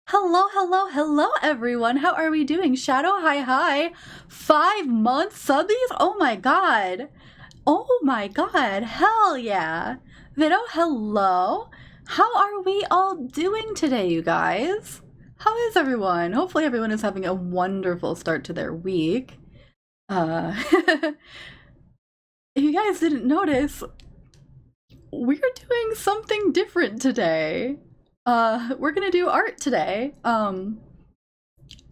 Hello, hello, hello, everyone. How are we doing? Shadow, hi, hi. 5 months subbies? Oh my god. Oh my god. Hell yeah. Vito, hello. How are we all doing today, you guys? How is everyone? Hopefully everyone is having a wonderful start to their week. If you guys didn't notice, we're doing something different today. We're gonna do art today. I'm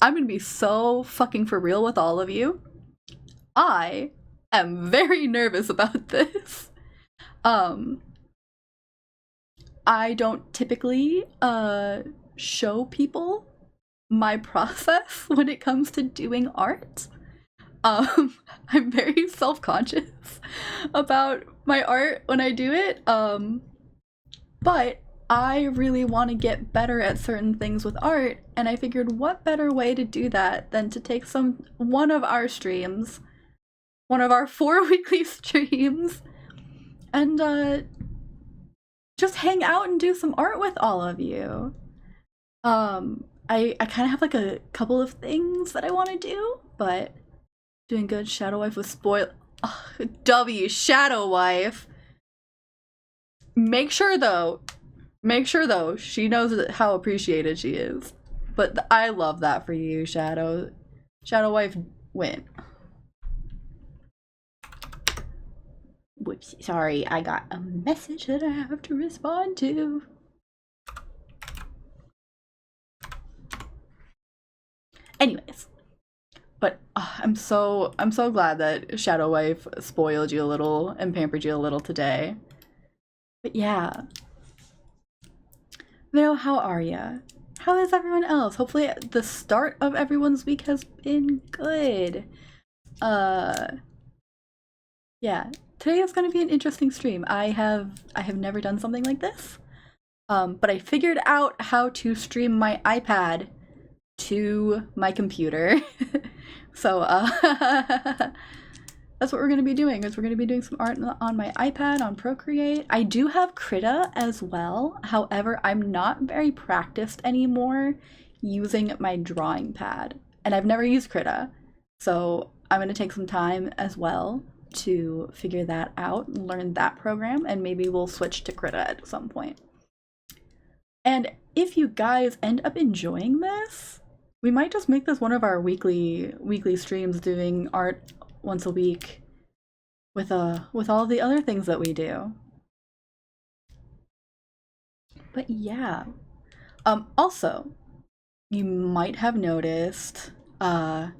gonna be so fucking for real with all of you. I am very nervous about this. Um, I don't typically show people my process when it comes to doing art. I'm very self-conscious about my art when I do it. But I really want to get better at certain things with art, and I figured what better way to do that than to take one of our streams, one of our 4 weekly streams, and just hang out and do some art with all of you. I kind of have like a couple of things that I want to do, but doing good. Shadow Wife was spoiled. W Shadow Wife. Make sure though, she knows how appreciated she is. But I love that for you, Shadow. Shadow Wife, win. Whoops, sorry, I got a message that I have to respond to. Anyways, but I'm so glad that Shadow Wife spoiled you a little and pampered you a little today. But yeah. Vero, how are ya? How is everyone else? Hopefully the start of everyone's week has been good. Yeah. Today is gonna be an interesting stream. I have never done something like this. But I figured out how to stream my iPad to my computer. So that's what we're going to be doing. We're going to be doing some art on my iPad on Procreate. I do have Krita as well. However, I'm not very practiced anymore using my drawing pad. And I've never used Krita. So I'm going to take some time as well to figure that out and learn that program. And maybe we'll switch to Krita at some point. And if you guys end up enjoying this, we might just make this one of our weekly streams, doing art once a week with all the other things that we do. But yeah. Also, you might have noticed that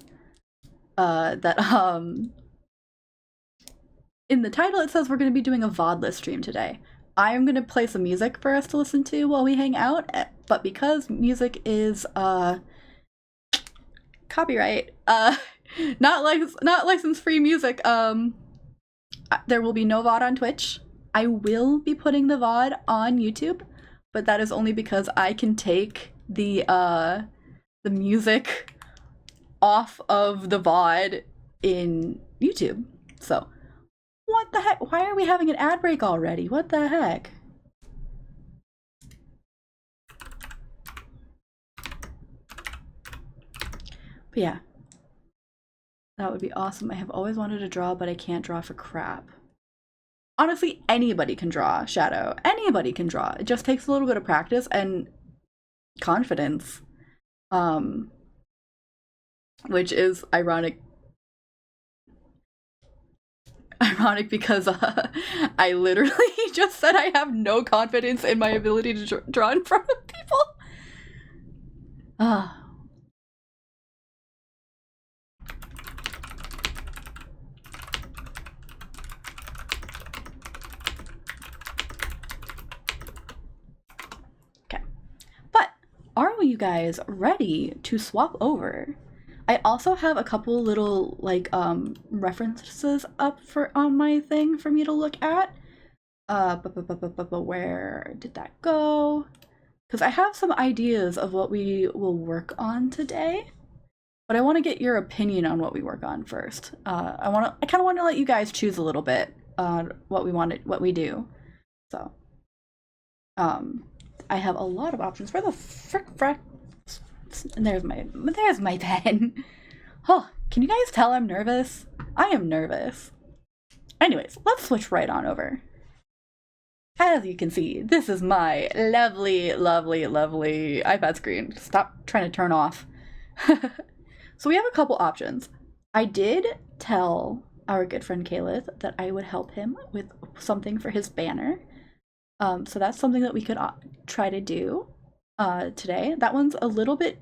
in the title it says we're going to be doing a VOD stream today. I'm going to play some music for us to listen to while we hang out, but because music is copyright, not license free music, there will be no VOD on Twitch. I will be putting the VOD on YouTube, but that is only because I can take the music off of the VOD in YouTube. So what the heck? Why are we having an ad break already? What the heck? But yeah, that would be awesome. I have always wanted to draw, but I can't draw for crap. Honestly, anybody can draw, Shadow. Anybody can draw. It just takes a little bit of practice and confidence. Which is ironic because I literally just said I have no confidence in my ability to draw in front of people. Okay. But are you guys ready to swap over? I also have a couple little like references up on my thing for me to look at. But where did that go? Because I have some ideas of what we will work on today, but I want to get your opinion on what we work on first. I kind of want to let you guys choose a little bit on what we do. So, I have a lot of options. Where the frick And there's my pen. Oh, can you guys tell I'm nervous? I am nervous. Anyways, let's switch right on over. As you can see, this is my lovely, lovely, lovely iPad screen. Stop trying to turn off. So we have a couple options. I did tell our good friend Caleb that I would help him with something for his banner. So that's something that we could try to do today. That one's a little bit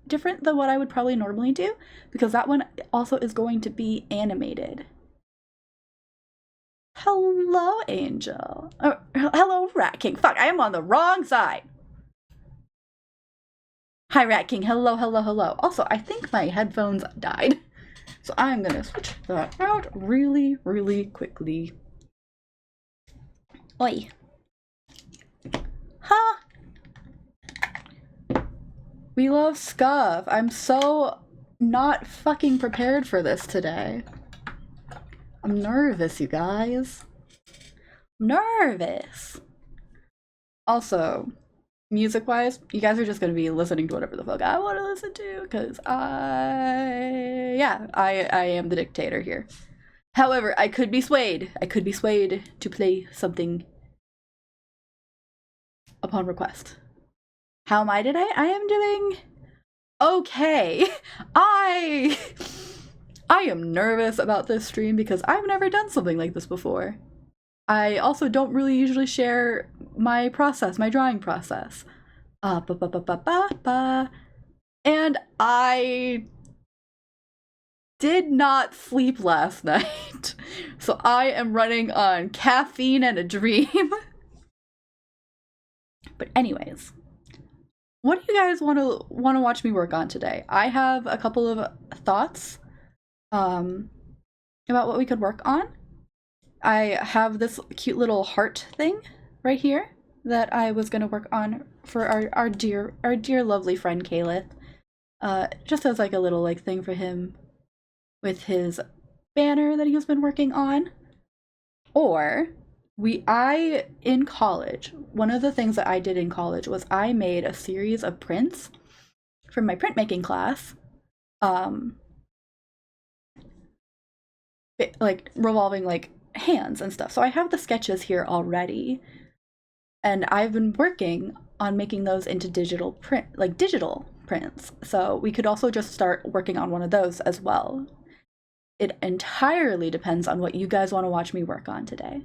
different than what I would probably normally do, because that one also is going to be animated. Hello, Angel. Oh, hello, Rat King. Fuck, I am on the wrong side. Hi, Rat King. Hello, hello, hello. Also, I think my headphones died, so I'm gonna switch that out really, really quickly. Oi. Huh? We love Scuff. I'm so not fucking prepared for this today. I'm nervous, you guys. I'm nervous. Also, music-wise, you guys are just gonna be listening to whatever the fuck I want to listen to, because I am the dictator here. However, I could be swayed. I could be swayed to play something upon request. How am I today? I am doing okay. I am nervous about this stream because I've never done something like this before. I also don't really usually share my process, my drawing process. And I did not sleep last night. So I am running on caffeine and a dream. But anyways, what do you guys want to watch me work on today? I have a couple of thoughts about what we could work on. I have this cute little heart thing right here that I was going to work on for our dear lovely friend Caleb. Just as like a little like thing for him with his banner that he's been working on. Or in college, one of the things that I did in college was I made a series of prints from my printmaking class. Like revolving like hands and stuff. So I have the sketches here already, and I've been working on making those into digital prints. So we could also just start working on one of those as well. It entirely depends on what you guys want to watch me work on today.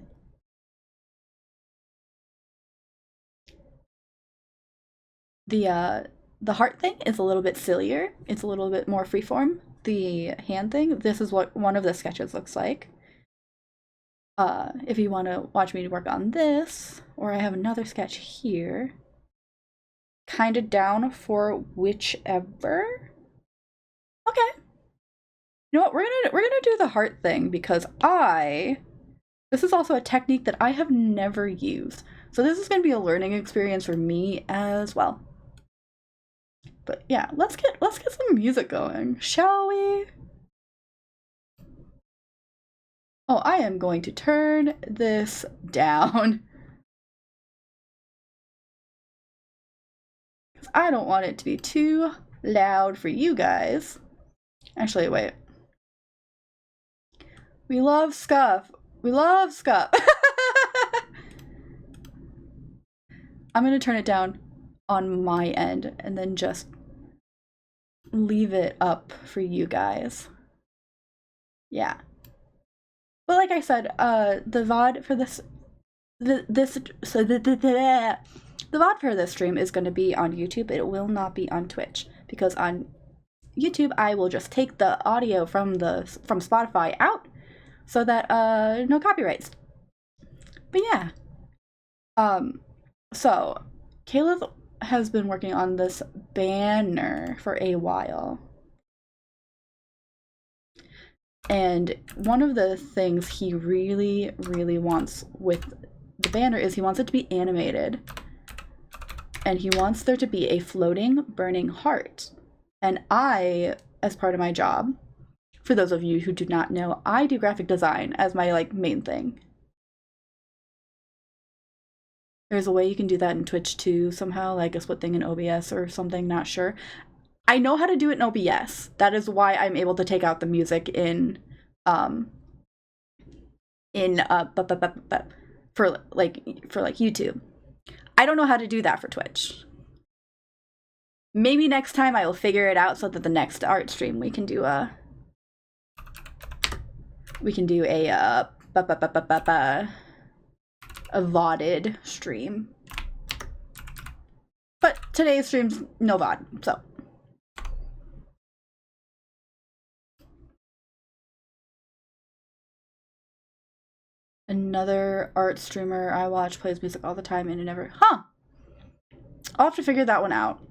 The heart thing is a little bit sillier. It's a little bit more freeform. The hand thing, this is what one of the sketches looks like. If you want to watch me work on this, or I have another sketch here, kind of down for whichever. Okay. You know what? We're gonna do the heart thing because this is also a technique that I have never used, so this is gonna be a learning experience for me as well. But yeah, let's get some music going, shall we? Oh, I am going to turn this down. Because I don't want it to be too loud for you guys. Actually, wait. We love Scuff. We love Scuff. I'm going to turn it down on my end and then just leave it up for you guys. Yeah. But like I said, the VOD for the VOD for this stream is going to be on YouTube. It will not be on Twitch, because on YouTube I will just take the audio from Spotify out so that no copyrights. But yeah. So Caleb has been working on this banner for a while. And one of the things he really, really wants with the banner is he wants it to be animated. And he wants there to be a floating, burning heart. And I, as part of my job, for those of you who do not know, I do graphic design as my main thing. There's a way you can do that in Twitch too, somehow, like a split thing in OBS or something, not sure. I know how to do it in OBS. That is why I'm able to take out the music in for YouTube. I don't know how to do that for Twitch. Maybe next time I will figure it out so that the next art stream we can do a VODed stream. But today's stream's no VOD, so. Another art streamer I watch plays music all the time and it never, I'll have to figure that one out.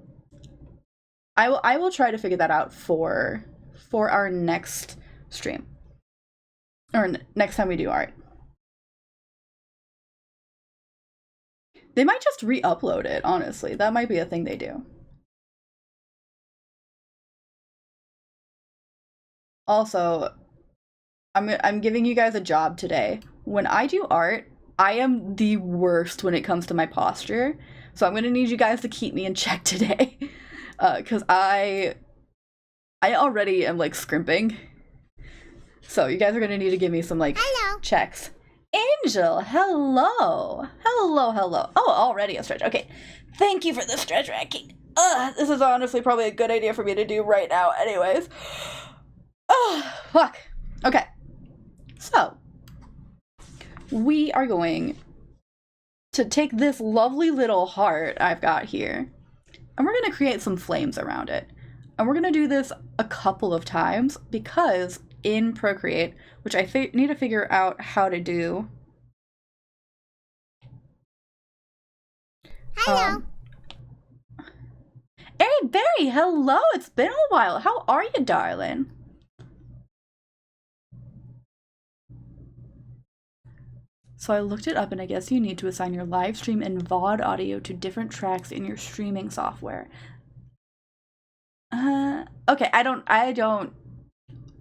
I will try to figure that out for our next stream. Or next time we do art. They might just re-upload it, honestly. That might be a thing they do. Also, I'm giving you guys a job today. When I do art, I am the worst when it comes to my posture. So I'm going to need you guys to keep me in check today. Because I already am, like, scrimping. So you guys are going to need to give me some, like, checks. Angel, hello. Hello. Oh, already a stretch. Okay. Thank you for the stretch racking. This is honestly probably a good idea for me to do right now anyways. Fuck. Okay. So, we are going to take this lovely little heart I've got here, and we're going to create some flames around it. And we're going to do this a couple of times because in Procreate, which I need to figure out how to do. Hello. Hey, Barry, hello. It's been a while. How are you, darling? So I looked it up, and I guess you need to assign your live stream and VOD audio to different tracks in your streaming software. Okay, I don't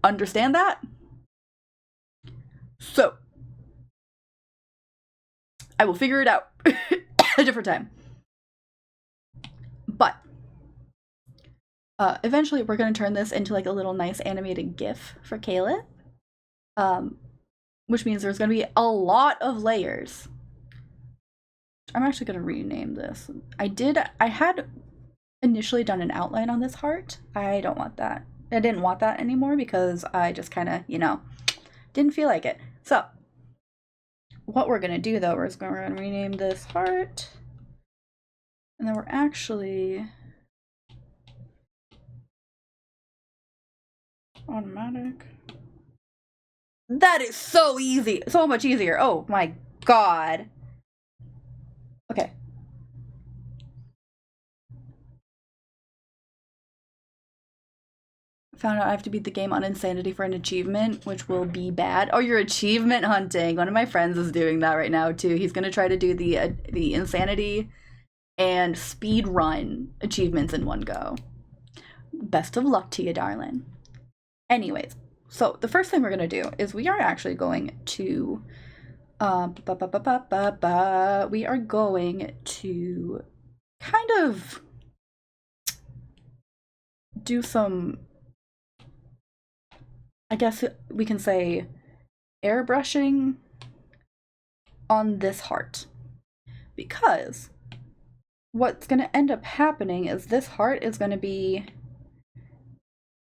understand that. So I will figure it out a different time. But eventually we're going to turn this into like a little nice animated GIF for Caleb. Which means there's going to be a lot of layers. I'm actually going to rename this. I had initially done an outline on this heart. I don't want that. I didn't want that anymore because I just kind of, didn't feel like it. So, what we're going to do though is we're going to rename this heart. And then we're actually automatic. That is so easy. So much easier. Oh my god. Okay. Found out I have to beat the game on Insanity for an achievement, which will be bad. Oh, you're achievement hunting. One of my friends is doing that right now too. He's gonna try to do the Insanity and speed run achievements in one go. Best of luck to you, darling. Anyways. So the first thing we're going to do is we are actually going to we are going to kind of do some, I guess we can say, airbrushing on this heart. Because what's going to end up happening is this heart is going to be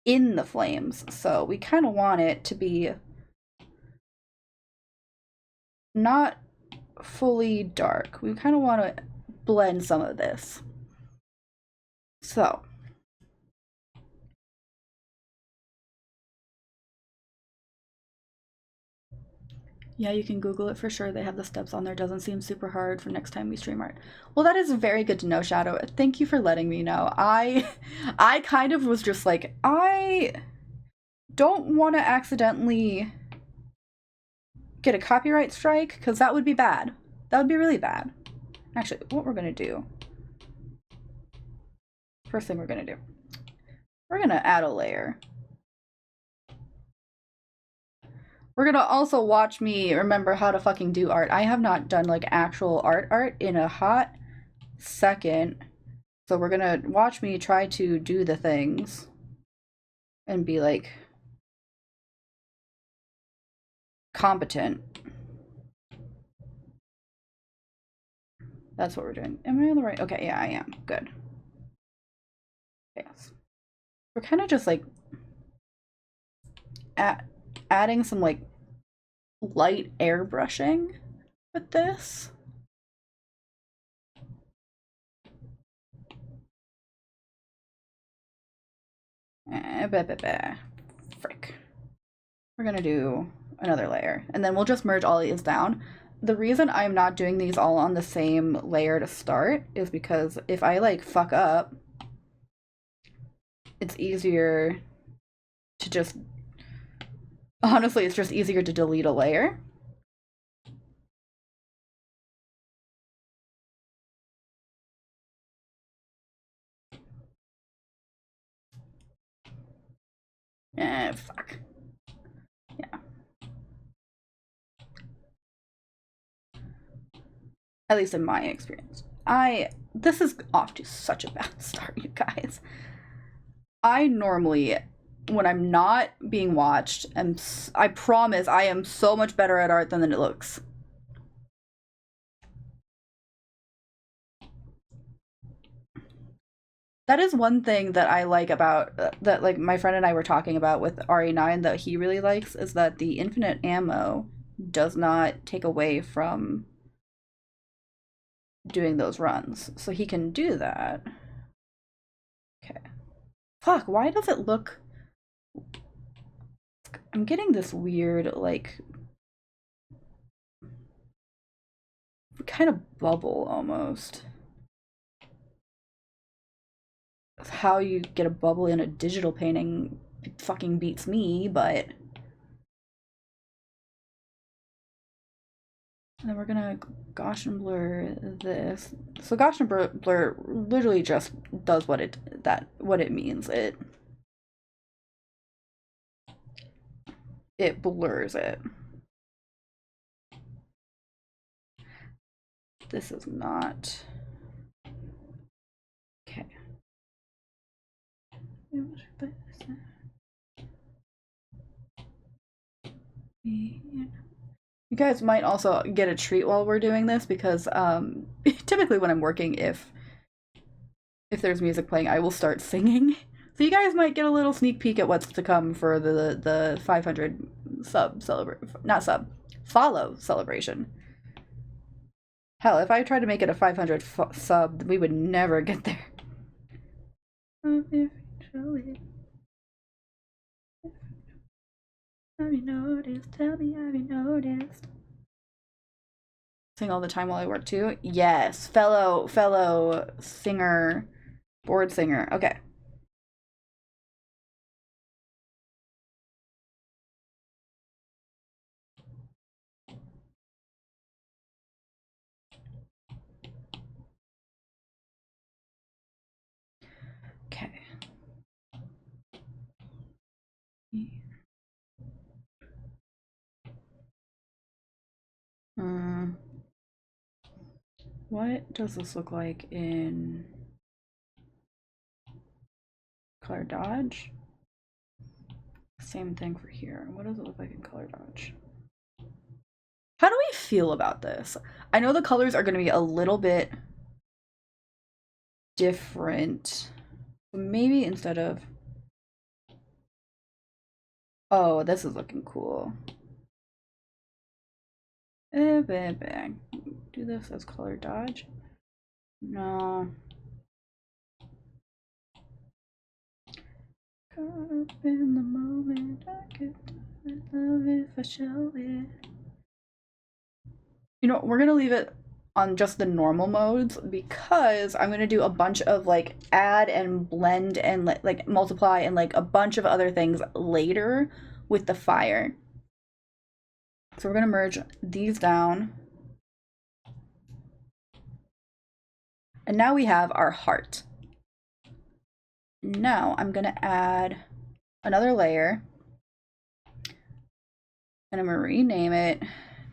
in the flames, so we kind of want it to be not fully dark. We kind of want to blend some of this. So yeah, you can Google it for sure. They have the steps on there. Doesn't seem super hard for next time we stream art. Well, that is very good to know, Shadow. Thank you for letting me know. I kind of was just like, I don't want to accidentally get a copyright strike, because that would be bad. That would be really bad. Actually, what we're going to do, first thing we're going to do, we're going to add a layer. We're gonna also watch me remember how to fucking do art. I have not done like actual art in a hot second. So we're gonna watch me try to do the things and be like competent. That's what we're doing. Am I on the right? Okay, yeah, I am. Good. Yes. We're kind of just like adding some like light airbrushing with this. Frick. We're gonna do another layer and then we'll just merge all these down. The reason I'm not doing these all on the same layer to start is because if I like fuck up, it's easier to just, honestly, it's just easier to delete a layer. Fuck. Yeah. At least in my experience. This is off to such a bad start, you guys. I normally, when I'm not being watched, I promise I am so much better at art than it looks. That is one thing that I like about that, like my friend and I were talking about with RE9 that he really likes is that the infinite ammo does not take away from doing those runs. So he can do that. Okay. Fuck, why does it look... I'm getting this weird, like, kind of bubble almost. How you get a bubble in a digital painting fucking beats me, but... And then we're gonna Gaussian blur this. So Gaussian blur literally just does what it means. It blurs it. This is not okay. You guys might also get a treat while we're doing this because typically when I'm working, if there's music playing, I will start singing. So you guys might get a little sneak peek at what's to come for the 500 follow celebration. Hell, if I tried to make it a 500 sub, we would never get there. Have you noticed? Tell me, have you noticed? Sing all the time while I work too? Yes, fellow singer, board singer. Okay. Okay. What does this look like in color dodge? Same thing for here. What does it look like in color dodge? How do we feel about this? I know the colors are going to be a little bit different. Maybe instead of... Oh, this is looking cool. Do this as color dodge? No. Caught up in the moment, I could love if I show it. You know, we're gonna leave it on just the normal modes because I'm gonna do a bunch of like add and blend and like multiply and like a bunch of other things later with the fire. So we're gonna merge these down. And now we have our heart. Now I'm gonna add another layer and I'm gonna rename it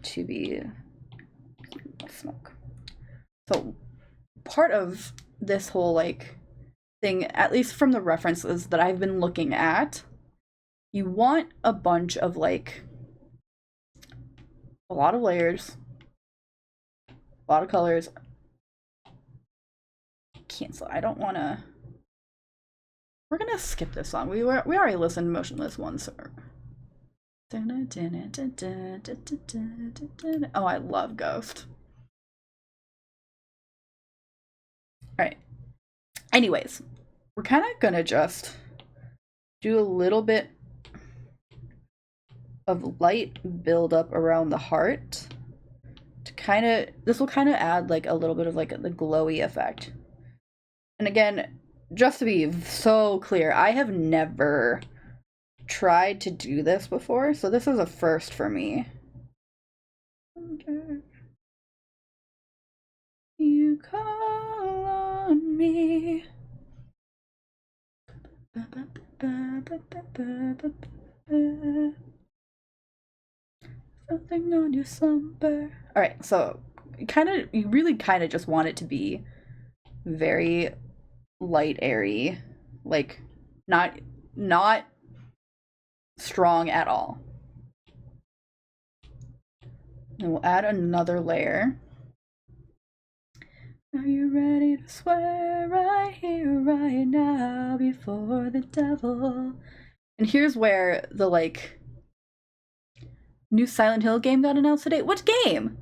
to be smoke. So part of this whole like thing, at least from the references that I've been looking at, you want a bunch of like a lot of layers, a lot of colors. Cancel. I don't want to. We're gonna skip this song. We already listened to Motionless once. Oh, I love Ghost. Alright. Anyways, we're kind of gonna just do a little bit of light build up around the heart to kind of, this will kind of add like a little bit of like the glowy effect. And again, just to be so clear, I have never tried to do this before, so this is a first for me. You call on me. Something on your slumber. Alright, so you really kind of just want it to be very light, airy, like not strong at all. And we'll add another layer. Are you ready to swear right here, right now, before the devil? And here's where the like new Silent Hill game got announced today. What game?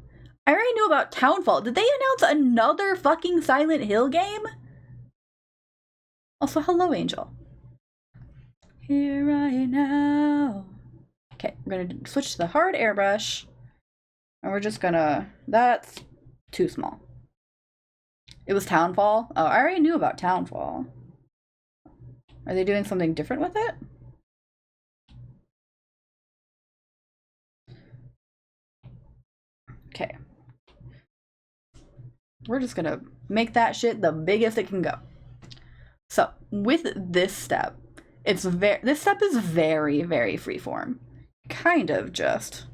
I already knew about Townfall. Did they announce another fucking Silent Hill game? Also, hello, Angel. Here right now. Okay, we're gonna switch to the hard airbrush. And we're just gonna, that's too small. It was Townfall? Oh, I already knew about Townfall. Are they doing something different with it? Okay. We're just gonna make that shit the biggest it can go. So, with this step, this step is very, very freeform. Kind of just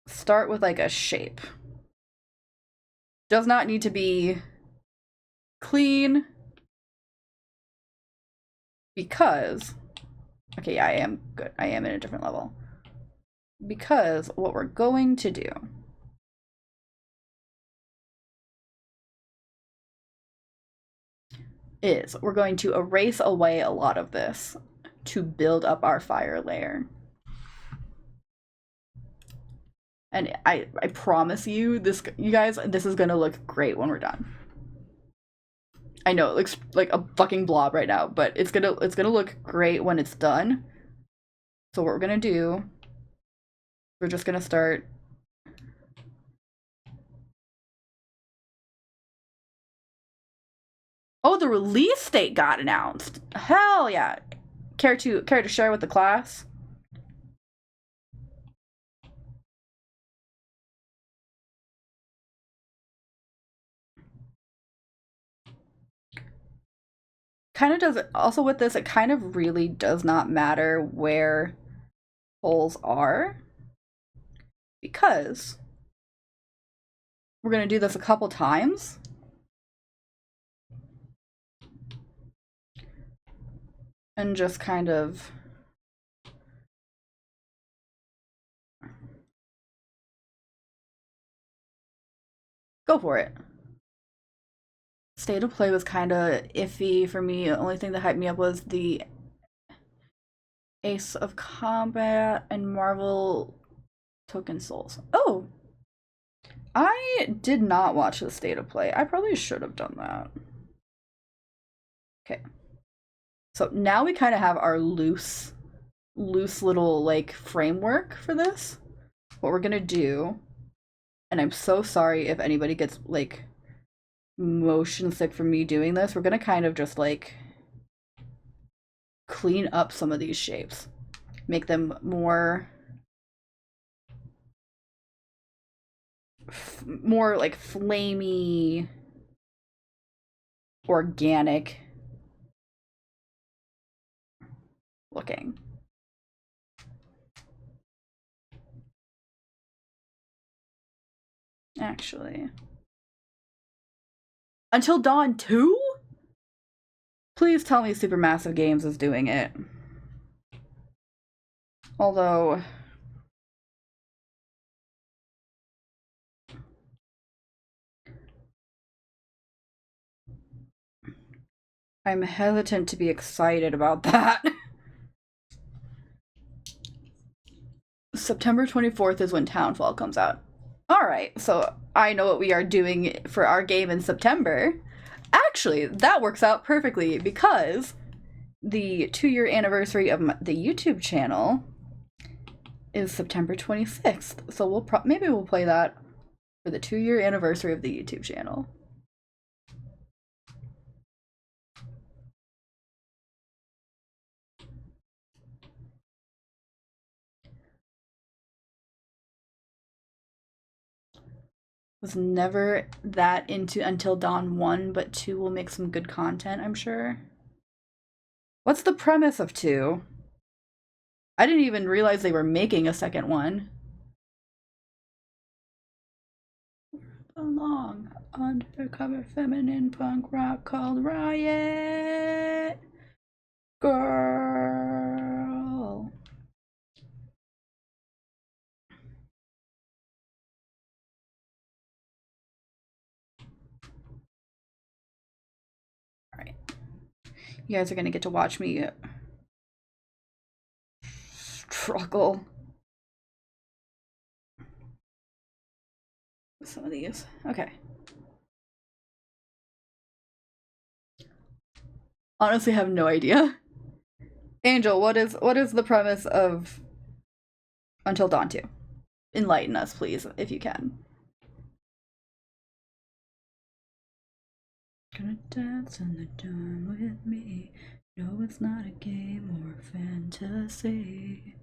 start with like a shape. Does not need to be clean because, okay, yeah, I am good. I am in a different level. Because what we're going to do is we're going to erase away a lot of this to build up our fire layer. And I promise you, you guys, this is gonna look great when we're done. I know it looks like a fucking blob right now, but it's gonna look great when it's done. So what we're gonna do, we're just gonna start. Oh, the release date got announced. Hell yeah! Care to share with the class? Kind of does, also with this, it kind of really does not matter where holes are, because we're going to do this a couple times. And just kind of go for it. State of play was kind of iffy for me. The only thing that hyped me up was the Ace of Combat and Marvel Token Souls. Oh! I did not watch the state of play. I probably should have done that. Okay. So now we kind of have our loose little like framework for this. What we're gonna do, and I'm so sorry if anybody gets like motion sick from me doing this, we're gonna kind of just like clean up some of these shapes, make them more like flamey, organic looking. Actually, Until Dawn 2? Please tell me Supermassive Games is doing it. Although... I'm hesitant to be excited about that. September 24th is when Townfall comes out. Alright, so I know what we are doing for our game in September. Actually, that works out perfectly because the 2-year anniversary of the YouTube channel is September 26th. So maybe we'll play that for the 2-year anniversary of the YouTube channel. Was never that into Until Dawn 1, but 2 will make some good content, I'm sure. What's the premise of 2? I didn't even realize they were making a second one. A long, undercover feminine punk rock called Riot Girl. Alright. You guys are gonna get to watch me struggle with some of these. Okay. Honestly, have no idea. Angel, what is the premise of Until Dawn 2? Enlighten us, please, if you can. Gonna dance in the dawn with me. No, it's not a game or a fantasy.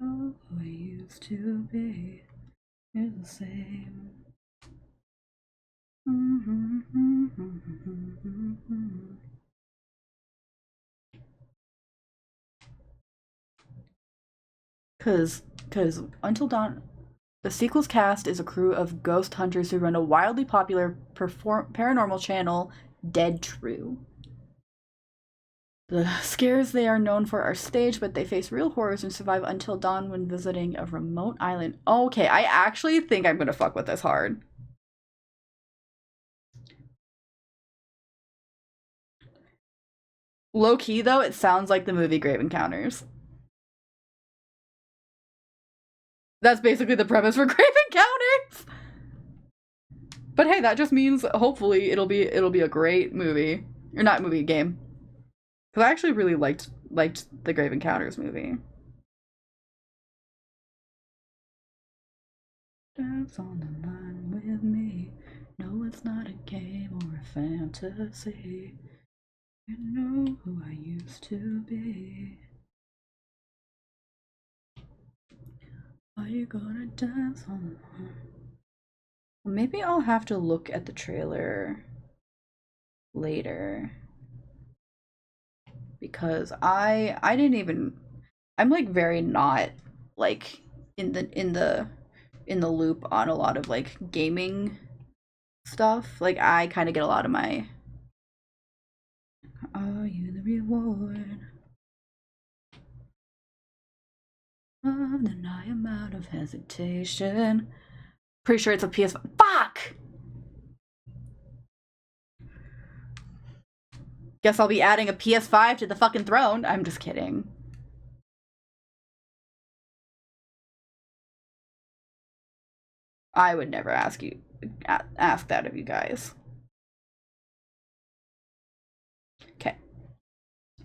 Oh, who I used to be is the same. Cause Until Dawn, the sequel's cast is a crew of ghost hunters who run a wildly popular paranormal channel, Dead True. The scares they are known for are staged, but they face real horrors and survive until dawn when visiting a remote island. Okay, I actually think I'm gonna fuck with this hard. Low-key, though, it sounds like the movie Grave Encounters. That's basically the premise for Grave Encounters! But hey, that just means hopefully it'll be a great movie. Or not movie, game. Because I actually really liked the Grave Encounters movie. Dance on the line with me. No, it's not a game or a fantasy. You know who I used to be. Are you gonna dance on the line? Well, maybe I'll have to look at the trailer later. Because I didn't even, I'm like very not like in the loop on a lot of like gaming stuff. Like I kind of get a lot of my are you the reward of the night? I'm out of hesitation. Pretty sure it's a PS. Fuck! Guess I'll be adding a PS5 to the fucking throne. I'm just kidding. I would never ask that of you guys. Okay.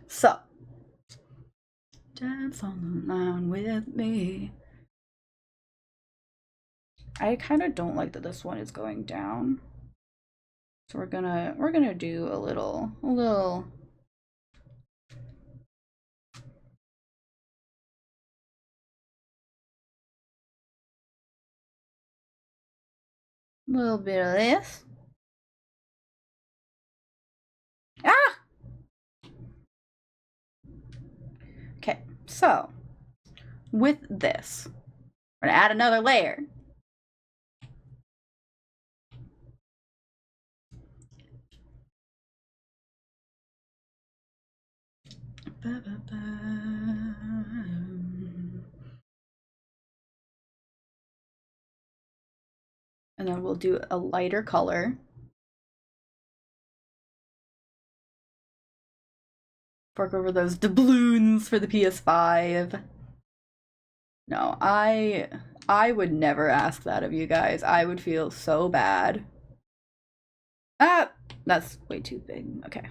So. Dance on the line with me. I kind of don't like that this one is going down. So we're gonna do a little bit of this. Ah! Okay, so with this, we're gonna add another layer. And then we'll do a lighter color. Fork over those doubloons for the PS5. No, I would never ask that of you guys. I would feel so bad. Ah, that's way too big. Okay.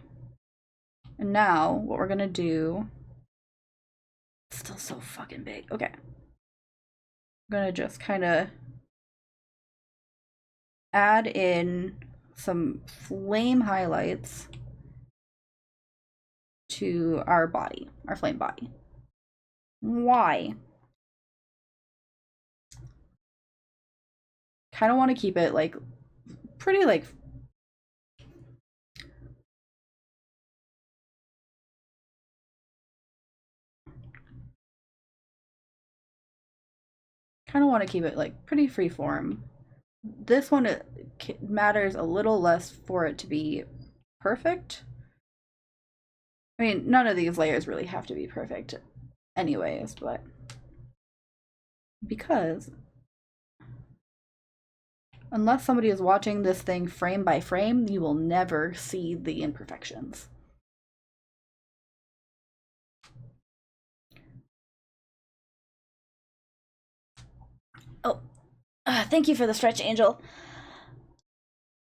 And now what we're gonna do, still so fucking big. Okay. I'm gonna just kind of add in some flame highlights to our body, our flame body. Why? Kind of want to keep it like pretty like pretty freeform. This one, it matters a little less for it to be perfect. I mean, none of these layers really have to be perfect anyways, but because unless somebody is watching this thing frame by frame, you will never see the imperfections. Oh, thank you for the stretch, Angel.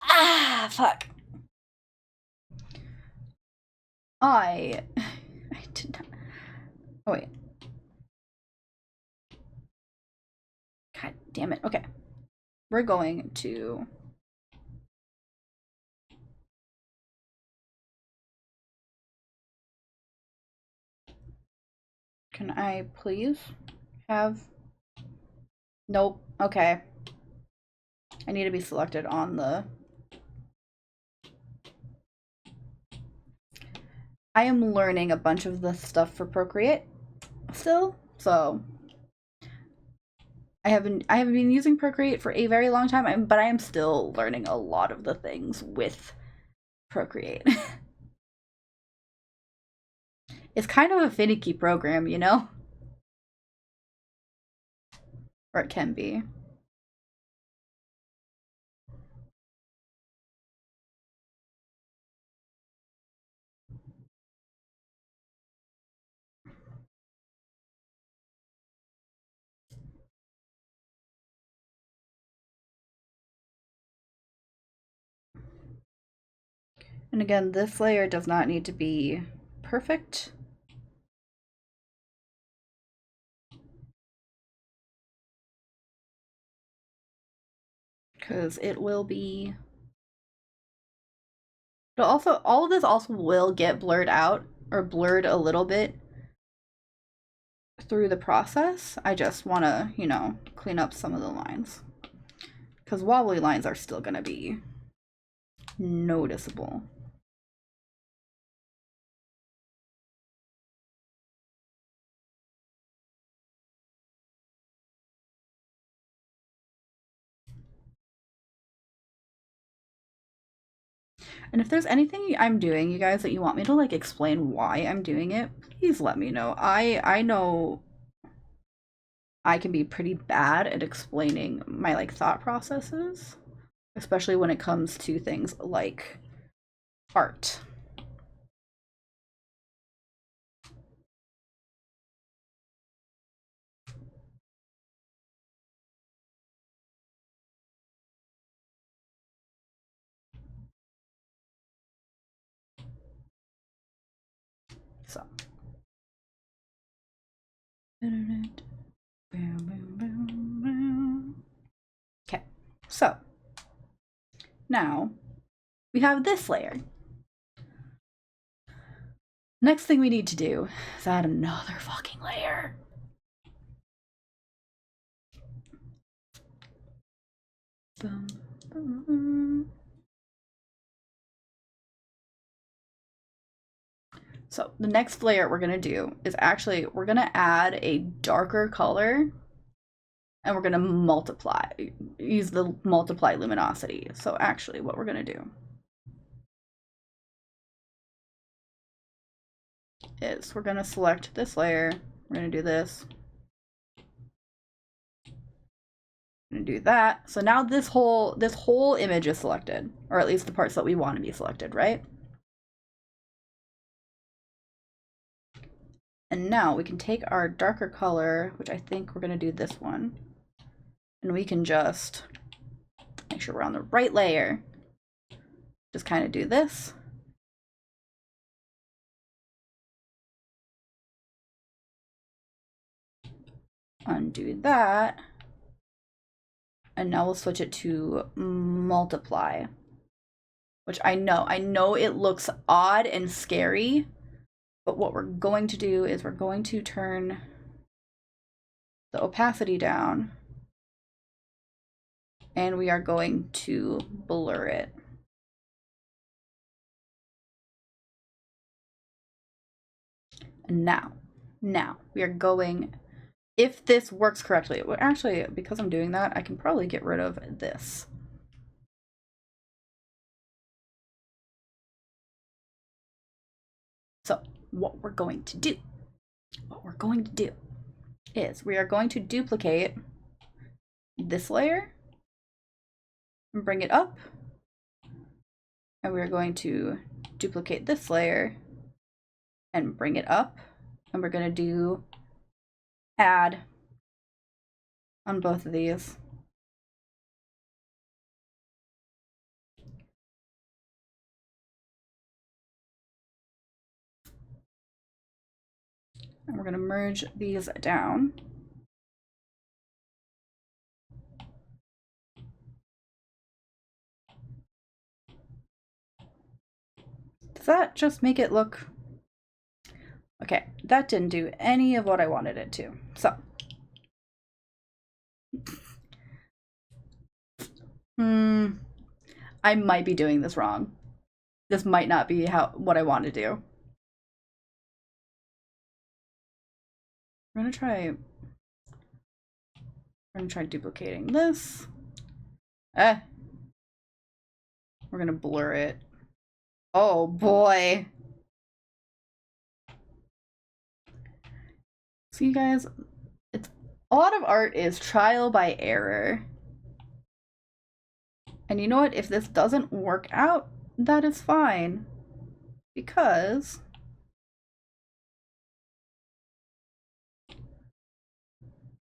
Ah, fuck. I did not. Oh, wait. God damn it. Okay. We're going to. Can I please have. Nope. Okay. I need to be selected on the. I am learning a bunch of the stuff for Procreate still, so I haven't been using Procreate for a very long time, but I am still learning a lot of the things with Procreate. It's kind of a finicky program, you know? Or it can be. And again, this layer does not need to be perfect. Because it will be. But also, all of this also will get blurred out, or blurred a little bit through the process. I just want to, you know, clean up some of the lines. Because wobbly lines are still going to be noticeable. And if there's anything I'm doing, you guys, that you want me to like explain why I'm doing it, please let me know. I know I can be pretty bad at explaining my like thought processes, especially when it comes to things like art. So. Okay, so now we have this layer. Next thing we need to do is add another fucking layer. So the next layer we're gonna do is actually, we're gonna add a darker color and we're gonna multiply, use the multiply luminosity. So actually what we're gonna do is we're gonna select this layer. We're gonna do this. We're gonna do that. So now this whole image is selected, or at least the parts that we want to be selected, right? And now we can take our darker color, which I think we're gonna do this one, and we can just make sure we're on the right layer. Just kind of do this. Undo that. And now we'll switch it to multiply, which I know it looks odd and scary, but what we're going to do is we're going to turn the opacity down and we are going to blur it. And now we are going, if this works correctly, well, actually, because I'm doing that, I can probably get rid of this. So what we're going to do is we are going to duplicate this layer and bring it up. And we're going to duplicate this layer and bring it up. And we're going to do add on both of these. And we're going to merge these down. Does that just make it look... Okay, that didn't do any of what I wanted it to. So. I might be doing this wrong. This might not be what I want to do. We're gonna try duplicating this. We're gonna blur it. Oh boy. So you guys, a lot of art is trial by error. And you know what? If this doesn't work out, that is fine. Because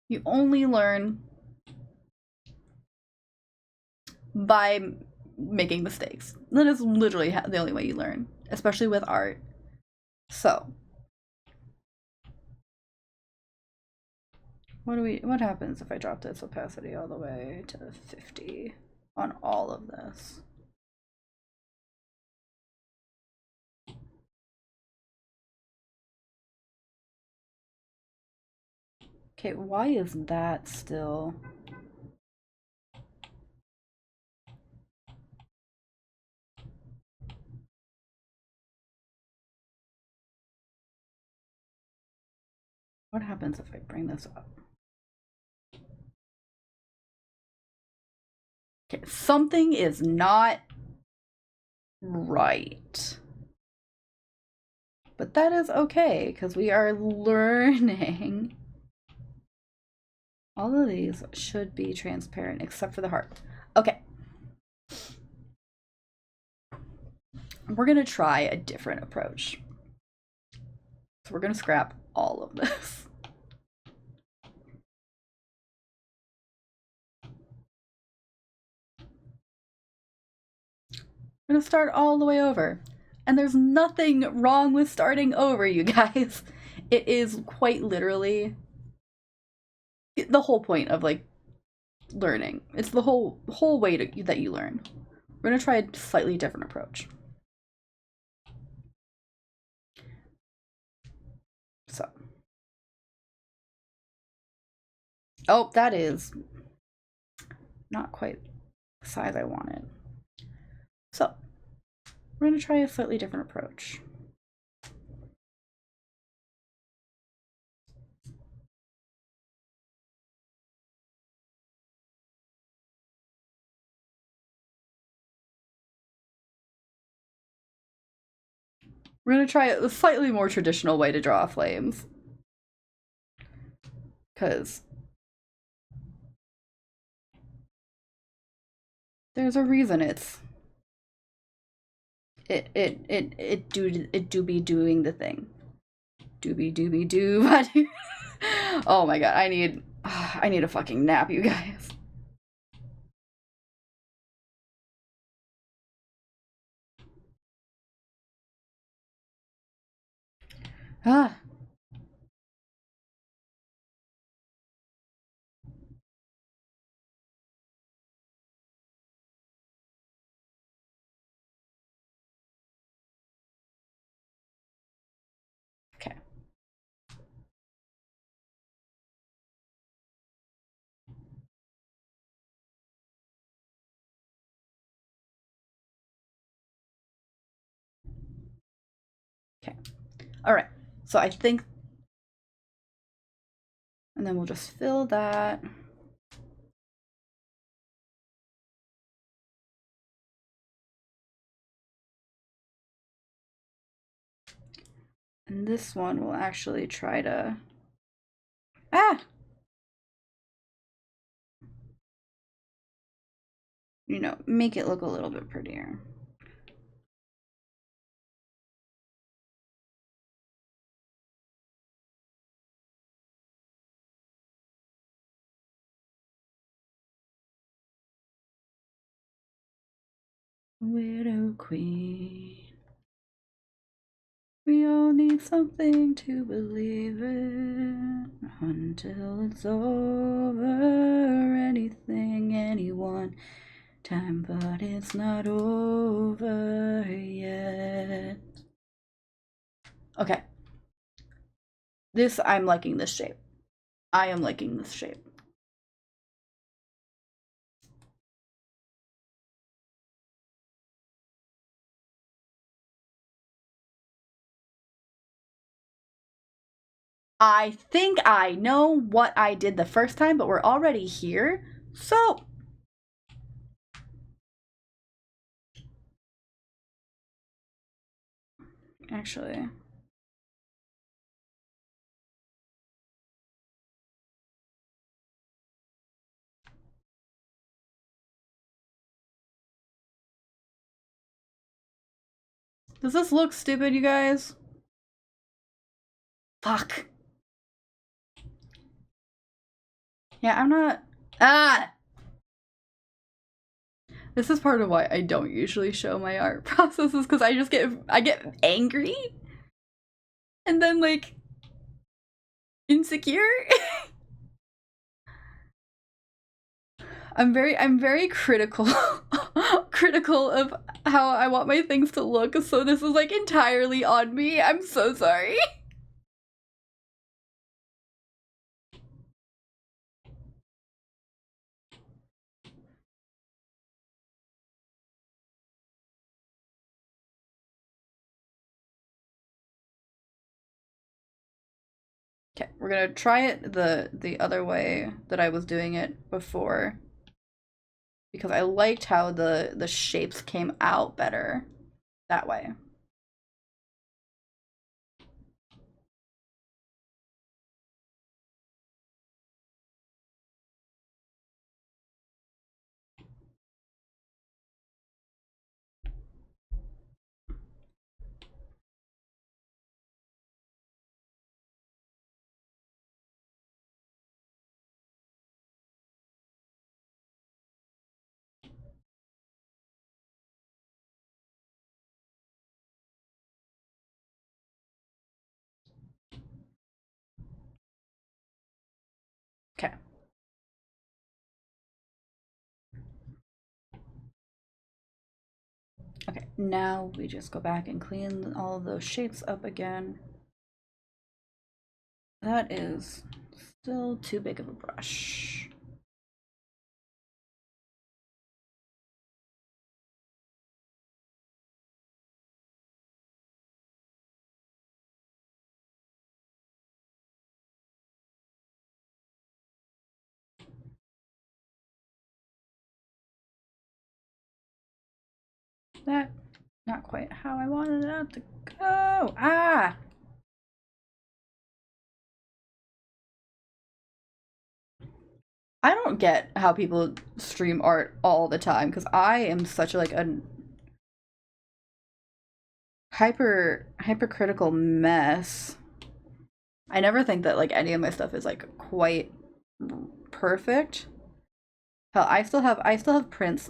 you only learn by making mistakes. That is literally the only way you learn, especially with art. So, what happens if I drop this opacity all the way to 50 on all of this? Okay, why is that still? What happens if I bring this up? Okay, something is not right. But that is okay, because we are learning. All of these should be transparent, except for the heart. Okay. We're going to try a different approach. So we're going to scrap all of this. I'm going to start all the way over. And there's nothing wrong with starting over, you guys. It is quite literally the whole point of like learning. It's the whole way that you learn. We're going to try a slightly different approach. So. Oh, that is not quite the size I wanted. So, we're going to try a slightly different approach. We're gonna try a slightly more traditional way to draw flames. Because there's a reason it do be doing the thing. Doobie doobie doo. Oh my god, I need a fucking nap, you guys. Ah. Okay. Okay. All right. So I think, and then we'll just fill that. And this one will actually try to, you know, make it look a little bit prettier. Widow Queen. We all need something to believe in until it's over. Anything, anyone, time, but it's not over yet. Okay. I'm liking this shape. I am liking this shape. I think I know what I did the first time, but we're already here. So, actually, does this look stupid, you guys? Fuck. Yeah, I'm not. This is part of why I don't usually show my art processes, because I get angry and then like insecure. I'm very critical critical of how I want my things to look, so this is like entirely on me. I'm so sorry. Okay, we're gonna try it the other way that I was doing it before, because I liked how the shapes came out better that way. Okay. Okay, now we just go back and clean all of those shapes up again. That is still too big of a brush. That Not quite how I wanted it to go. Ah! I don't get how people stream art all the time because I am such like a hypercritical mess. I never think that like any of my stuff is like quite perfect. Hell, I still have prints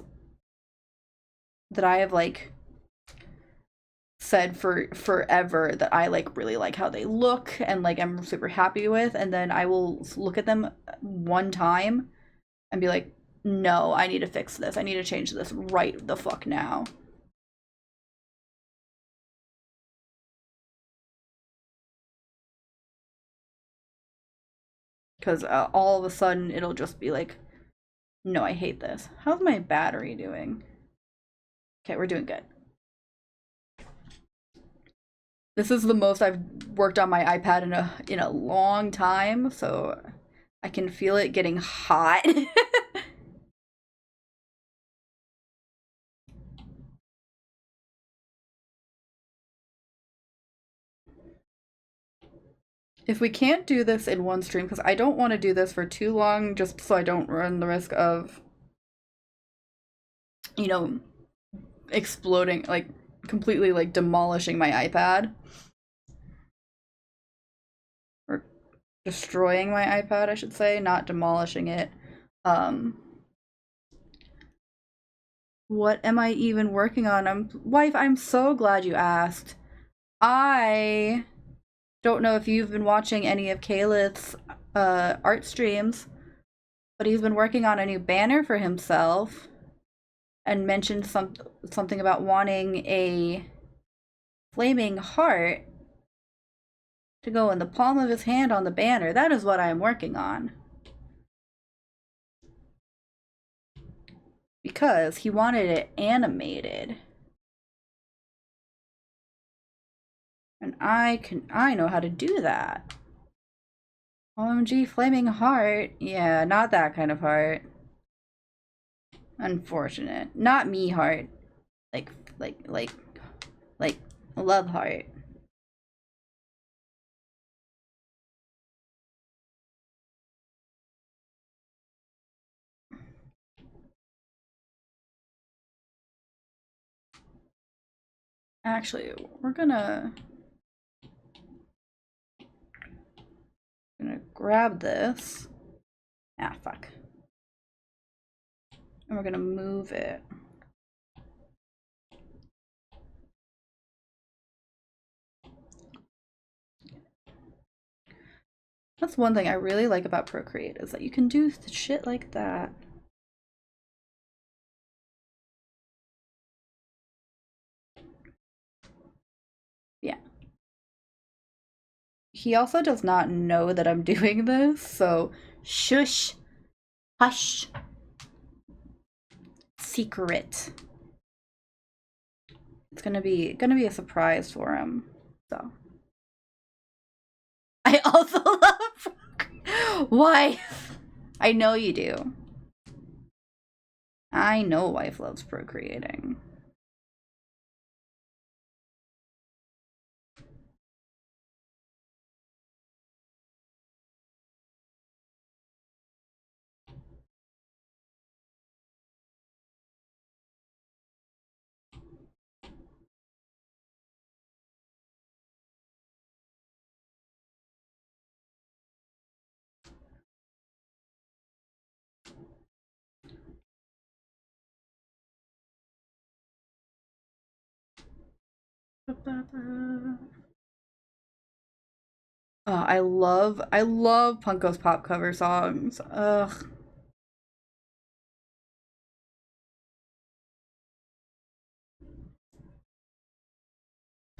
that I have like said for forever that I like really like how they look and like I'm super happy with, and then I will look at them one time and be like, no, I need to fix this. I need to change this right the fuck now. Because all of a sudden it'll just be like, no, I hate this. How's my battery doing? Okay, we're doing good. This is the most I've worked on my iPad in a long time, so I can feel it getting hot. If we can't do this in one stream, because I don't want to do this for too long, just so I don't run the risk of, you know, exploding, like completely like demolishing my iPad. Or destroying my iPad, I should say, not demolishing it. What am I even working on? Wife, I'm so glad you asked. I don't know if you've been watching any of Calith's art streams, but he's been working on a new banner for himself and mentioned something about wanting a flaming heart to go in the palm of his hand on the banner. That is what I am working on. Because he wanted it animated. And I know how to do that. OMG, flaming heart. Yeah, not that kind of heart. Unfortunate. Not me heart. Like love heart. Actually, we're gonna grab this. Ah, fuck. And we're gonna move it. That's one thing I really like about Procreate, is that you can do shit like that. Yeah. He also does not know that I'm doing this, so shush. Hush. Secret. It's gonna be a surprise for him. So I also love wife. I know you do. I know wife loves procreating. Oh, I love Punko's pop cover songs. Ugh.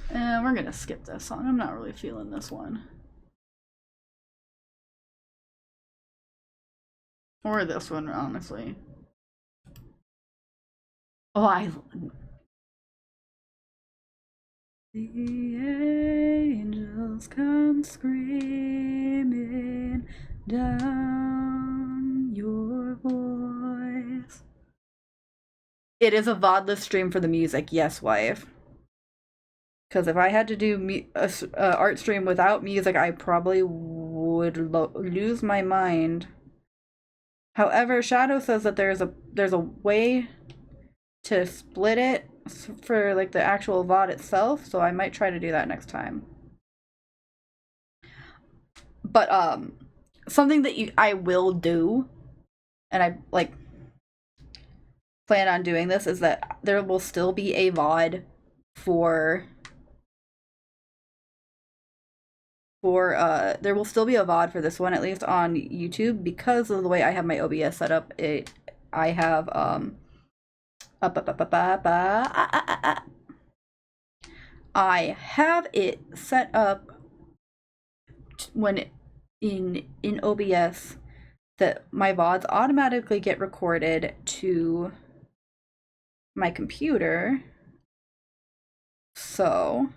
We're gonna skip this song. I'm not really feeling this one. Or this one, honestly. Oh, the angels come screaming down your voice. It is a VODless stream for the music, yes, wife. Because if I had to do a art stream without music, I probably would lose my mind. However, Shadow says that there's a way to split it for like the actual VOD itself, so I might try to do that next time. But something that I will do, and I like plan on doing this, is that there will still be a VOD for there will still be a VOD for this one, at least on YouTube, because of the way I have my OBS set up. I have I have it set up when in OBS that my VODs automatically get recorded to my computer. So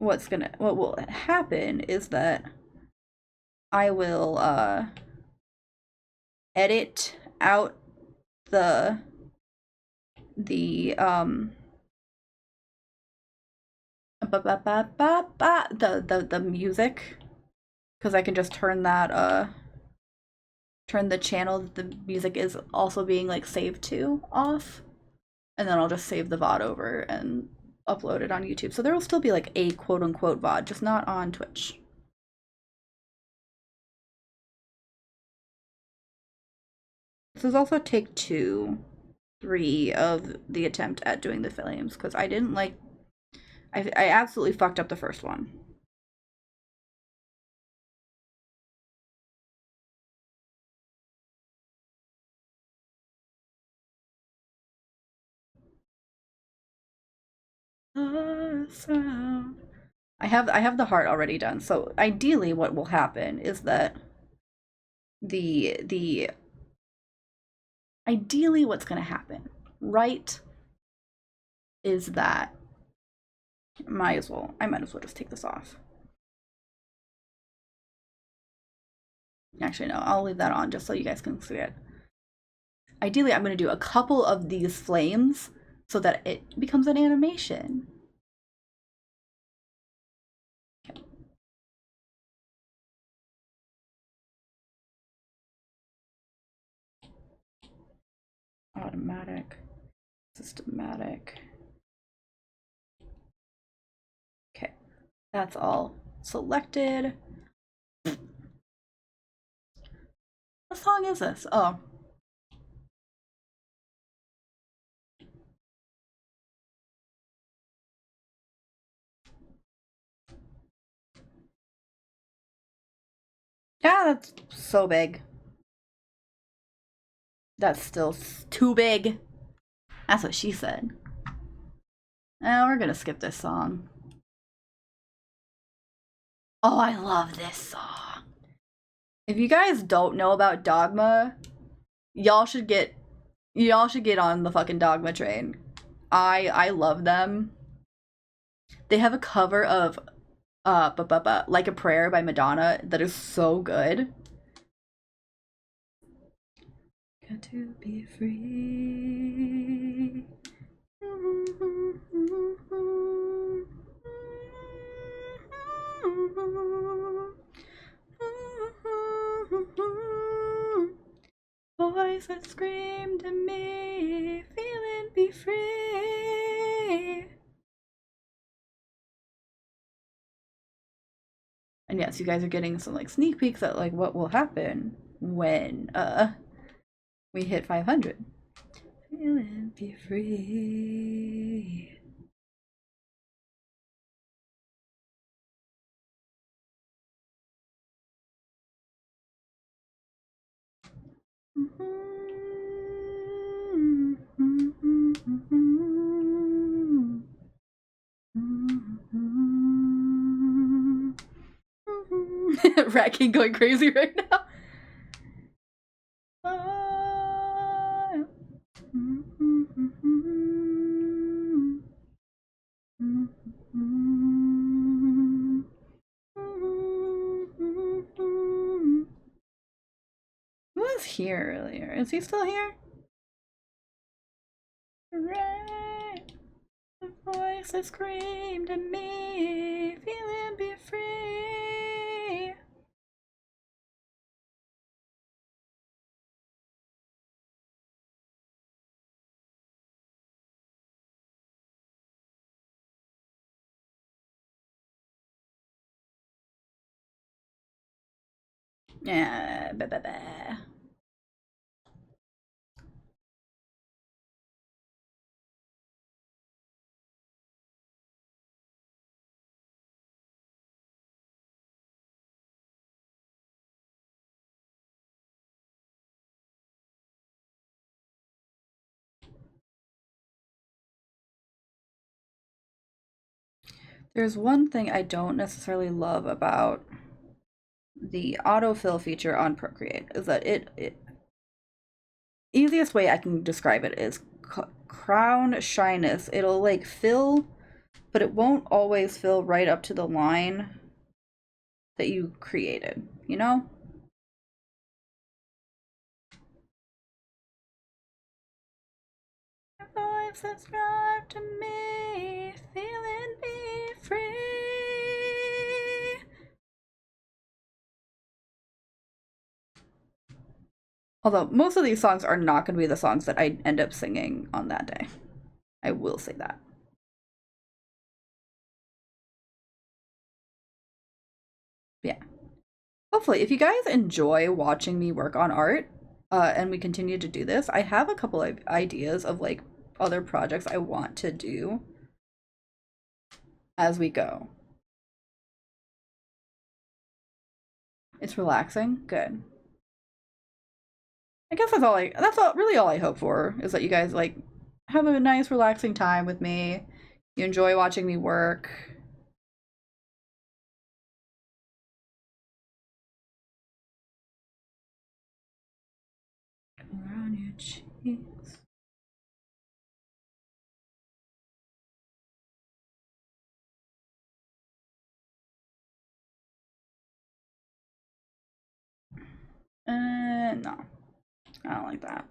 what will happen is that I will edit out the music, because I can just turn that turn the channel that the music is also being like saved to off, and then I'll just save the VOD over and upload it on YouTube. So there will still be like a quote-unquote VOD, just not on Twitch. This is also take 3 of the attempt at doing the flames, because I didn't like I absolutely fucked up the first one. I have the heart already done. So ideally what will happen is that ideally what's going to happen, right, is that I might as well just take this off. Actually, no, I'll leave that on just so you guys can see it. Ideally, I'm going to do a couple of these flames so that it becomes an animation. Okay. Automatic, systematic. Okay, that's all selected. What song is this? Oh. Yeah, that's so big. That's still too big. That's what she said. Now we're gonna skip this song. Oh, I love this song. If you guys don't know about Dogma, y'all should get on the fucking Dogma train. I love them. They have a cover of Like a Prayer by Madonna that is so good. Got to be free. Voice that screamed to me, feeling be free. And yes, you guys are getting some like sneak peeks at like what will happen when we hit 500. Feeling be free. Rat going crazy right now. Who was here earlier? Is he still here? Right. The voice that screamed at me, feeling be free. Yeah, bah, bah, bah. There's one thing I don't necessarily love about the autofill feature on Procreate is that it easiest way I can describe it is crown shyness. It'll like fill, but it won't always fill right up to the line that you created, you know? Voice subscribe to me, feeling be free. Although most of these songs are not going to be the songs that I end up singing on that day. I will say that. Yeah. Hopefully, if you guys enjoy watching me work on art, and we continue to do this, I have a couple of ideas of like other projects I want to do as we go. It's relaxing. Good. I guess really all I hope for is that you guys like have a nice relaxing time with me. You enjoy watching me work. Around your cheeks. No. I don't like that.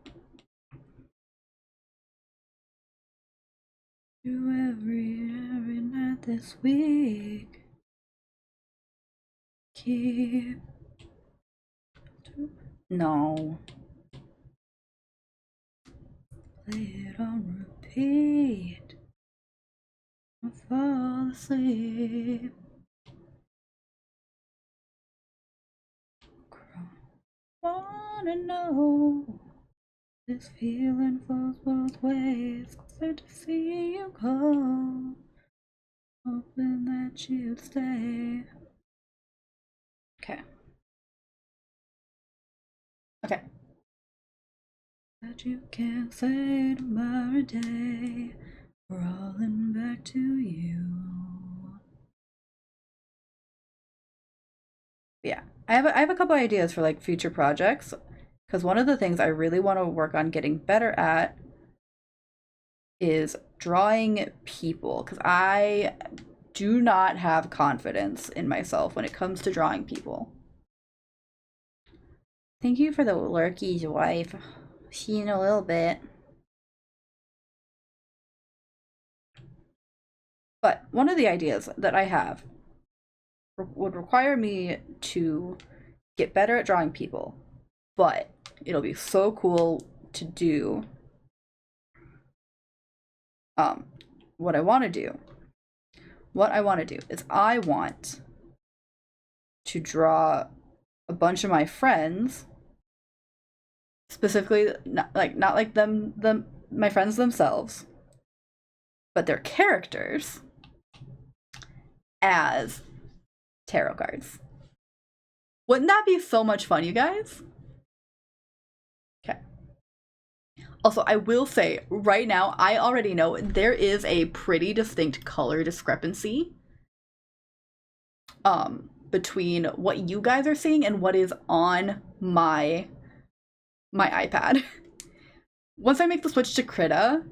Do every night this week. Keep. No. Play it on repeat. I fall asleep. Wanna know. This feeling flows both ways. Glad to see you go. Hoping that you'd stay. Okay. Okay. That you can't say tomorrow day. Crawling back to you. Yeah. I have a couple ideas for like future projects. Because one of the things I really want to work on getting better at is drawing people. Because I do not have confidence in myself when it comes to drawing people. Thank you for the lurky's wife. See you in a little bit. But one of the ideas that I have would require me to get better at drawing people. But it'll be so cool to do. What I want to do is I want to draw a bunch of my friends, specifically not like my friends themselves, but their characters as tarot cards. Wouldn't that be so much fun, you guys? Okay. Also, I will say right now, I already know there is a pretty distinct color discrepancy between what you guys are seeing and what is on my iPad. Once I make the switch to Krita,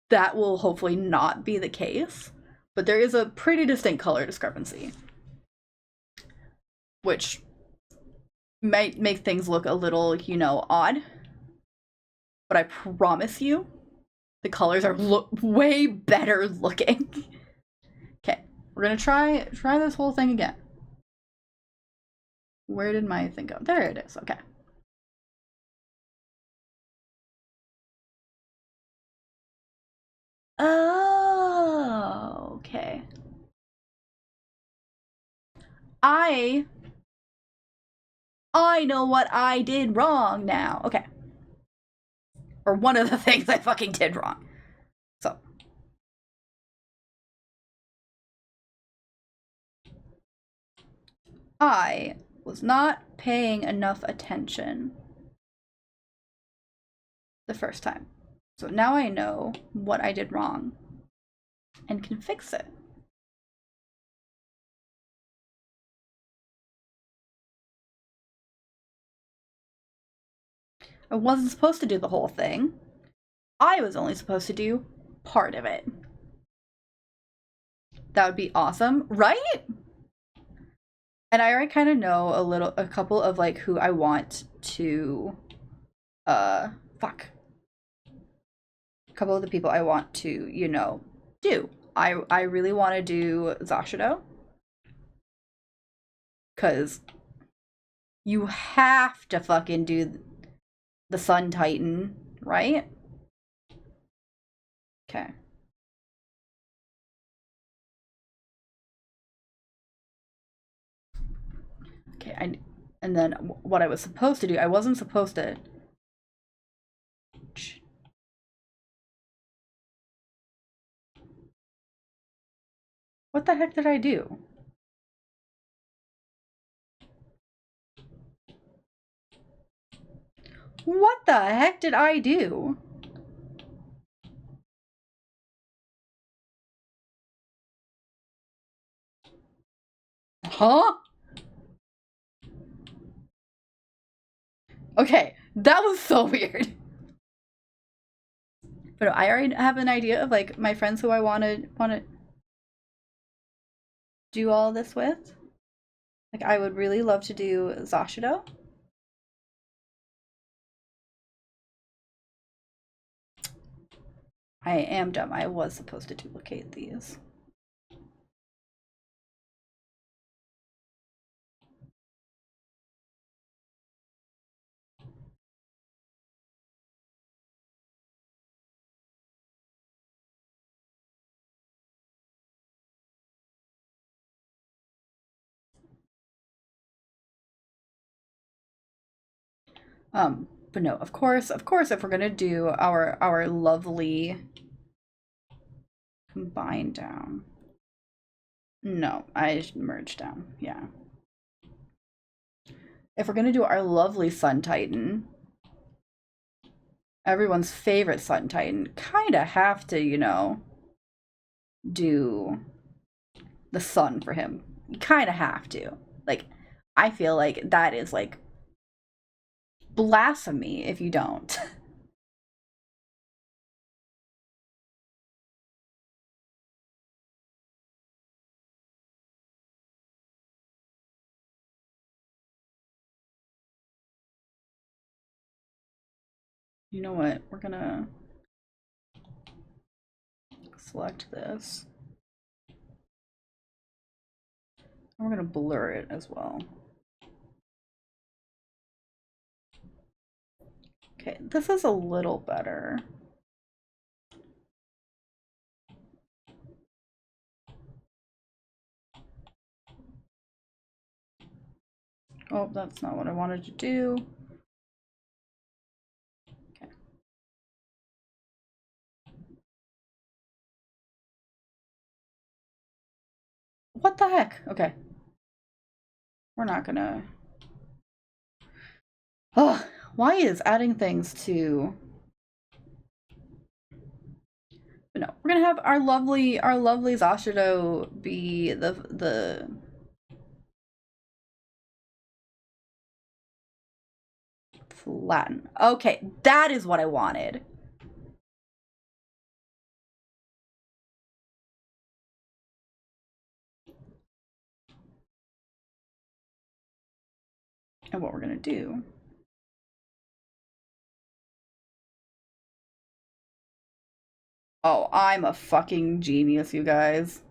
that will hopefully not be the case, but there is a pretty distinct color discrepancy, which might make things look a little, odd. But I promise you, The colors are way better looking. Okay, we're gonna try this whole thing again. Where did my thing go? There it is. Okay. Oh, okay. I know what I did wrong now. Okay. Or one of the things I fucking did wrong. So. I was not paying enough attention the first time. So now I know what I did wrong and can fix it. I wasn't supposed to do the whole thing. I was only supposed to do part of it. That would be awesome, right? And I already kind of know a couple of like who I want to, fuck. A couple of the people I want to, you know, do. I really want to do Zashido. Because you have to fucking do the Sun Titan, right? Okay. Okay, and then what I was supposed to do, I wasn't supposed to. What the heck did I do? What the heck did I do? Huh? Okay, that was so weird. But I already have an idea of like my friends who I want to do all this with. Like I would really love to do Zashido. I am dumb. I was supposed to duplicate these. But no, of course, if we're gonna do our lovely combine down. No, I merged down. Yeah. If we're gonna do our lovely Sun Titan, everyone's favorite Sun Titan, kind of have to, you know, do the sun for him. You kind of have to. Like, I feel like that is like blasphemy if you don't. You know what? We're gonna select this. And we're gonna blur it as well. Okay, this is a little better. Oh, that's not what I wanted to do. Okay. What the heck? Okay. We're not gonna... Oh, why is adding things to... But no, we're gonna have our lovely Zashido be the flatten. Okay, that is what I wanted. And what we're gonna do Oh, I'm a fucking genius, you guys.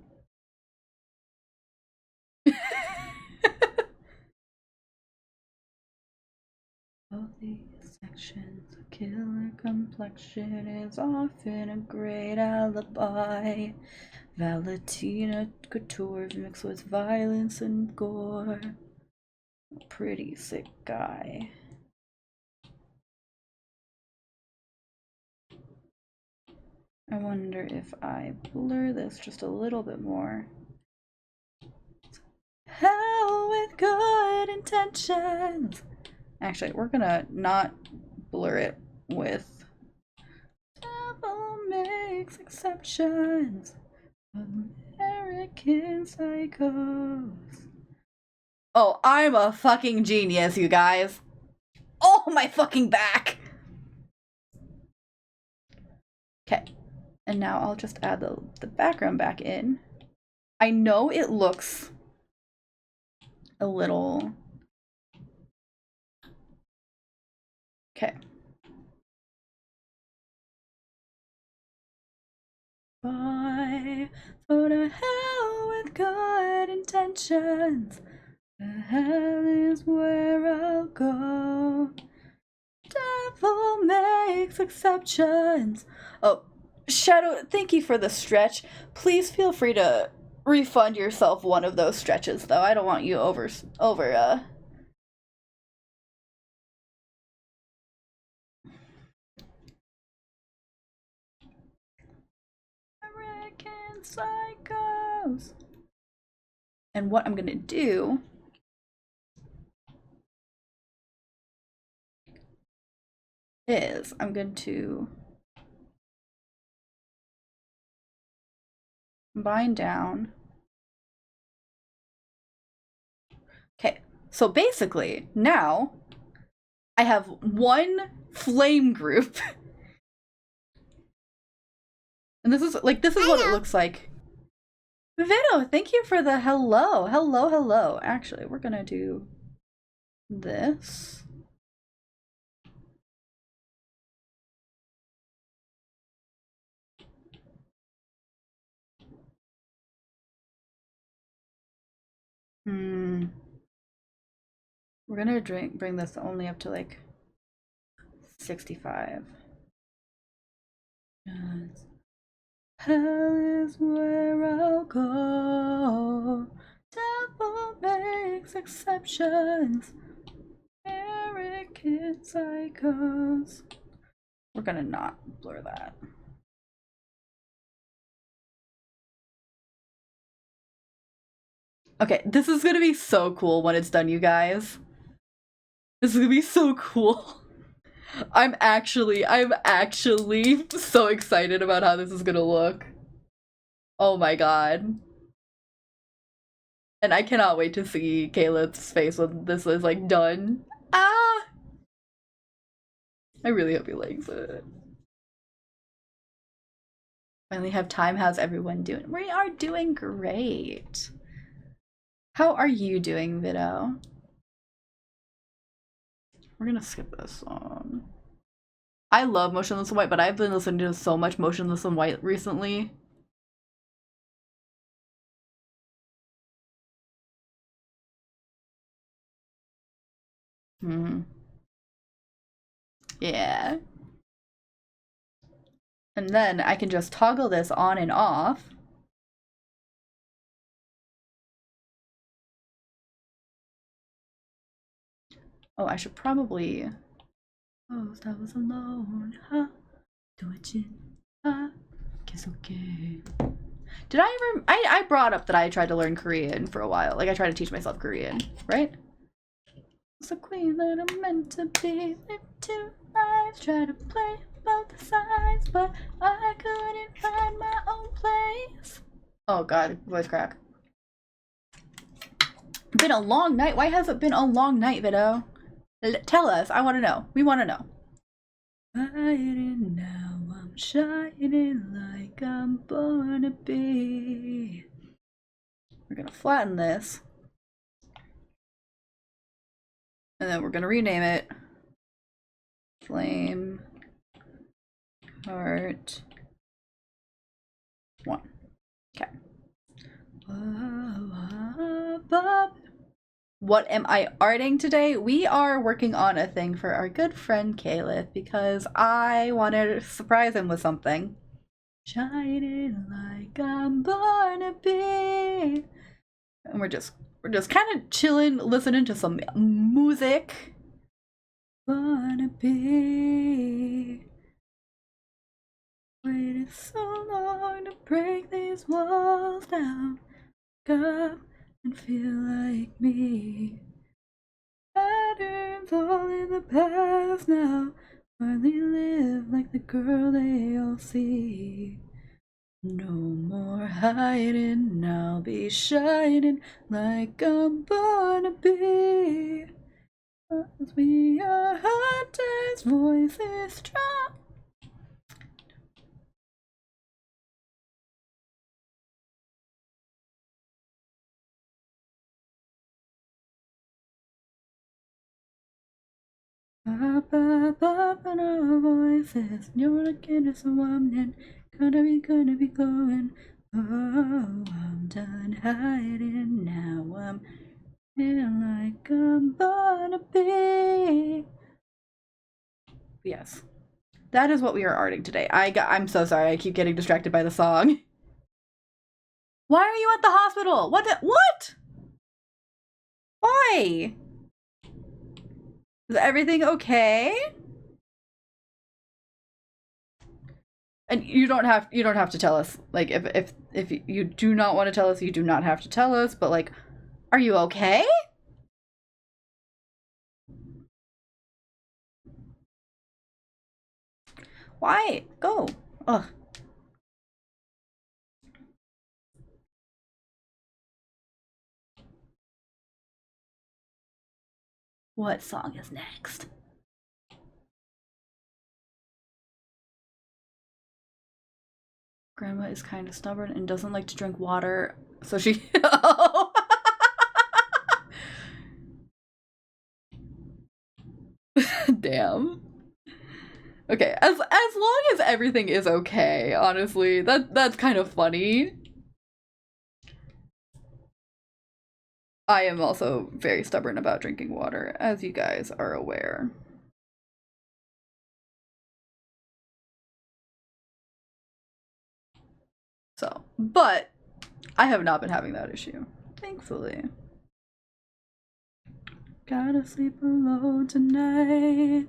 All these sections, a killer complexion is often a great alibi. Valentina couture mixed with violence and gore. Pretty sick guy. I wonder if I blur this just a little bit more. Hell with good intentions. Actually, we're gonna not blur it with devil makes exceptions. American psychos. Oh, I'm a fucking genius, you guys. Oh, my fucking back. Okay. And now I'll just add the background back in. I know it looks a little... Okay. Bye. So to hell with good intentions. The hell is where I'll go. Devil makes exceptions. Oh, Shadow, thank you for the stretch. Please feel free to refund yourself one of those stretches, though. I don't want you over. American Psychos. And what I'm gonna do is I'm going to combine down. Okay, so basically now I have one flame group. And this is what it looks like. Vito, thank you for the hello. Hello, hello. Actually, we're gonna do this. We're gonna bring this only up to like 65. Yes. Hell is where I'll go. Devil makes exceptions. American psychos. We're gonna not blur that. Okay, this is gonna be so cool when it's done, you guys. This is gonna be so cool. I'm actually so excited about how this is gonna look. Oh my god. And I cannot wait to see Caleb's face when this is like done. Ah! I really hope he likes it. Finally have time. How's everyone doing? We are doing great. How are you doing, Vito? We're gonna skip this song. I love Motionless in White, but I've been listening to so much Motionless in White recently. Yeah. And then I can just toggle this on and off. Oh, I should probably... Oh, I was alone, huh? Huh? Guess okay. Did I ever... I brought up that I tried to learn Korean for a while. Like, I tried to teach myself Korean, right? It's the queen that I'm meant to be. Live two lives, try to play both sides, but I couldn't find my own place. Oh god, voice crack. Been a long night. Why has it been a long night, Vito? Tell us. I want to know. We want to know. Fighting now, I'm shining like I'm born to be. We're gonna flatten this. And then we're gonna rename it Flame Heart One. Okay. What am I arting today? We are working on a thing for our good friend Caleb because I wanted to surprise him with something. Shining like I'm born to be. And we're just kind of chilling, listening to some music. Wanna be. Waited so long to break these walls down. Come and feel like me. Patterns all in the past now. Finally live like the girl they all see. No more hiding, I'll be shining like I'm born to be. Cause we are hunters, voices strong. Up, up, up in our voices. You're looking at someone, gonna be glowing. Oh, I'm done hiding now. I'm feeling like I'm gonna be. Yes, that is what we are arting today. I'm so sorry. I keep getting distracted by the song. Why are you at the hospital? What? Why? Is everything okay? And you don't have to tell us. Like if you do not want to tell us, you do not have to tell us, but like, are you okay? Why? Go. Ugh. What song is next? Grandma is kind of stubborn and doesn't like to drink water, so she. Damn. Okay, as long as everything is okay, honestly, that's kind of funny. I am also very stubborn about drinking water, as you guys are aware. So, but I have not been having that issue, thankfully. Gotta sleep alone tonight.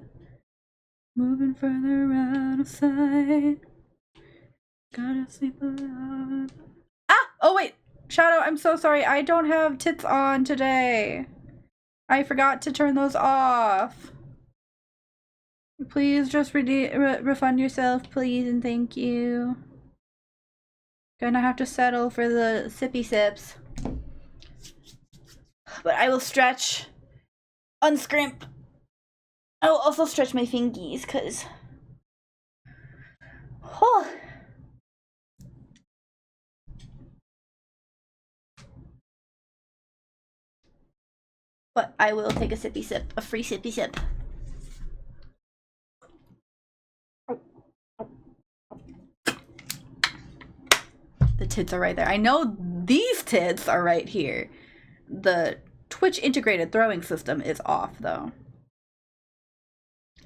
Moving further out of sight. Gotta sleep alone. Ah! Oh, wait! Shadow, I'm so sorry. I don't have tits on today. I forgot to turn those off. Please just refund yourself, please, and thank you. Gonna have to settle for the sippy sips. But I will stretch, unscrimp. I will also stretch my fingies, because... Oh. But I will take a sippy sip, a free sippy sip. The tits are right there. I know these tits are right here. The Twitch integrated throwing system is off, though.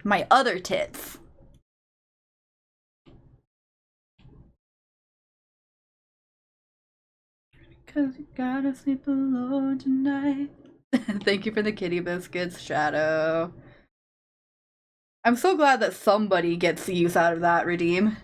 My other tits. Cause you gotta sleep alone tonight. Thank you for the kitty biscuits, Shadow. I'm so glad that somebody gets use out of that, Redeem.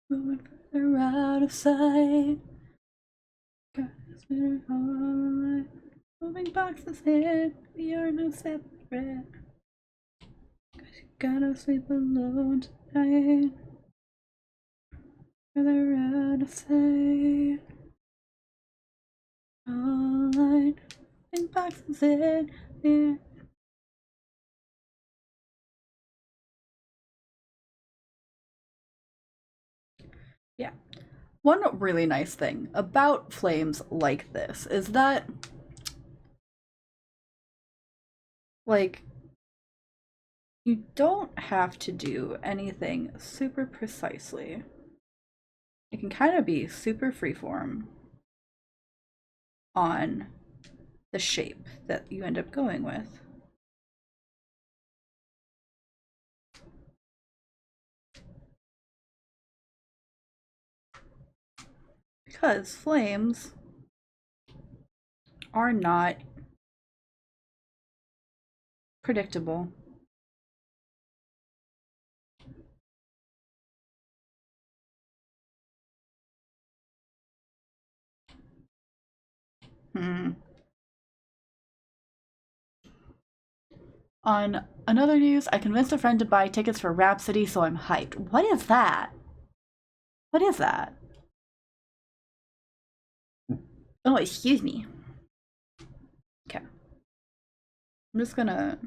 Moving further out of sight. Moving boxes here, we are no separate. Cause you gotta sleep alone tonight. Further out of sight. All right, moving boxes here, yeah. Yeah. One really nice thing about flames like this is that, like, you don't have to do anything super precisely. It can kind of be super freeform on the shape that you end up going with. Because flames are not predictable. On another news, I convinced a friend to buy tickets for Rhapsody, so I'm hyped. What is that? What is that? Oh, excuse me. Okay. I'm just gonna...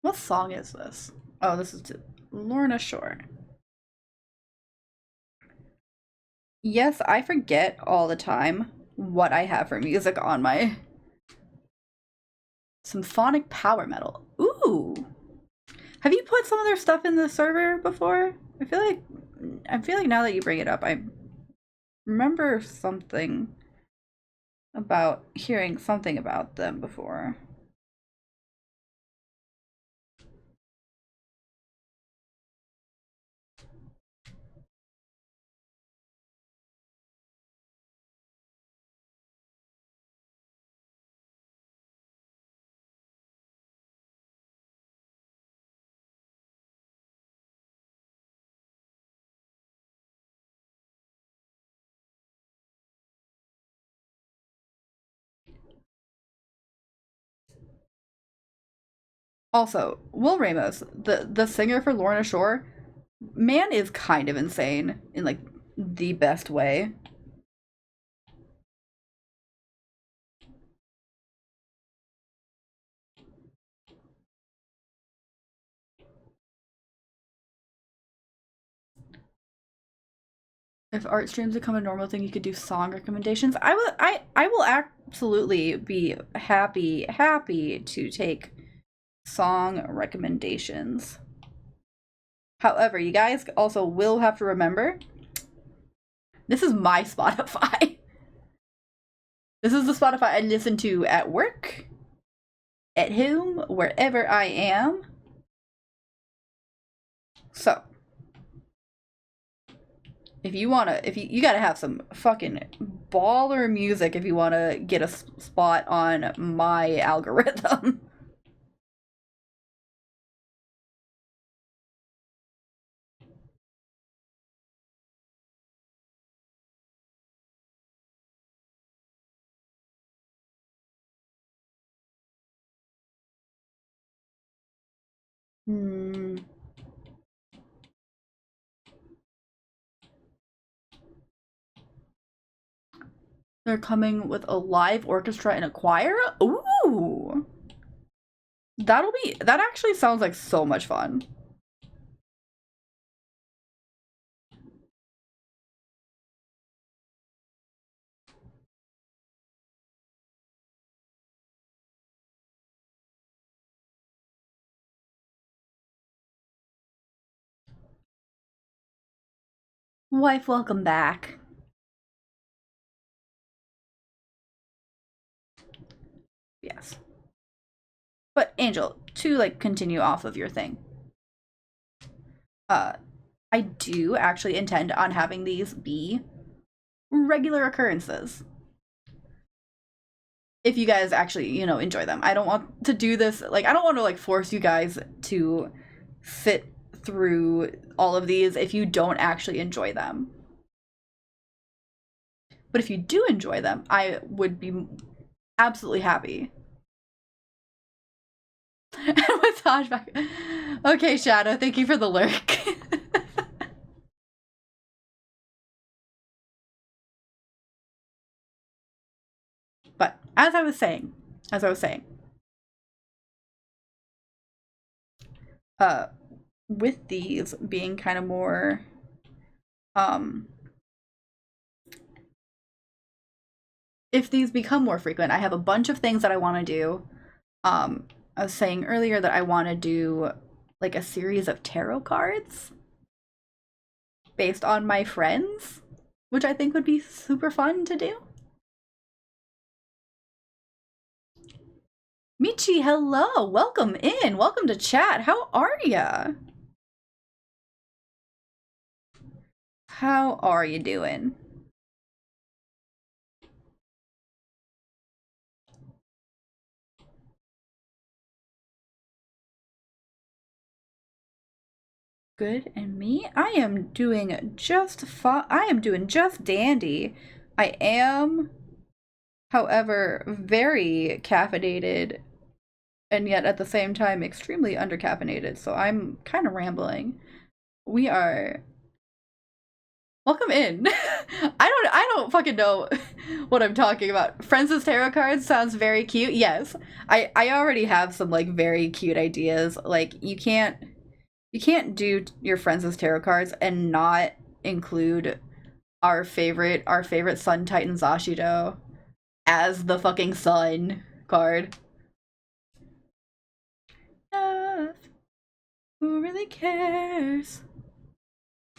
What song is this? Oh, this is Lorna Shore. Yes, I forget all the time what I have for music on my symphonic power metal. Ooh. Have you put some of their stuff in the server before? I feel like now that you bring it up, I remember something about hearing something about them before. Also, Will Ramos, the singer for Lorna Shore, man is kind of insane in like the best way. If art streams become a normal thing, you could do song recommendations. I will absolutely be happy to take song recommendations. However, you guys also will have to remember, this is my Spotify. This is the Spotify I listen to at work, at home, wherever I am. So, if you gotta have some fucking baller music if you wanna get a spot on my algorithm. Hmm. They're coming with a live orchestra and a choir? Ooh! That actually sounds like so much fun. Wife, welcome back. Yes. But Angel, to like continue off of your thing. I do actually intend on having these be regular occurrences. If you guys actually, you know, enjoy them. I don't want to do this, like, I don't want to, like, force you guys to sit through all of these if you don't actually enjoy them. But if you do enjoy them, I would be absolutely happy. With Hajback. Okay, Shadow, thank you for the lurk. But as I was saying, with these being kind of more, if these become more frequent, I have a bunch of things that I want to do. I was saying earlier that I want to do like a series of tarot cards based on my friends, which I think would be super fun to do. Michi, hello! Welcome in! Welcome to chat! How are ya? How are you doing? Good, and me? I am doing just fine. I am doing just dandy. I am, however, very caffeinated and yet at the same time extremely undercaffeinated, so I'm kind of rambling. We are... Welcome in. I don't fucking know what I'm talking about. Friends' tarot cards sounds very cute. Yes. I already have some like very cute ideas. Like you can't do your friends' tarot cards and not include our favorite Sun Titan Zashido as the fucking sun card. Who really cares?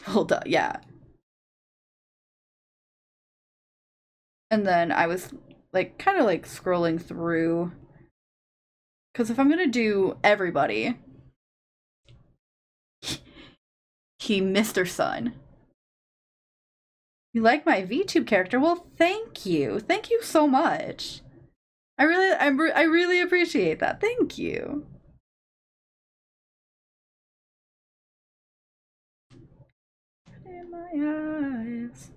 Hold up, yeah. And then I was like kind of like scrolling through, because if I'm gonna do everybody, he Mr. Sun. You like my VTube character? Well, thank you. Thank you so much. I really appreciate that. Thank you. In my eyes.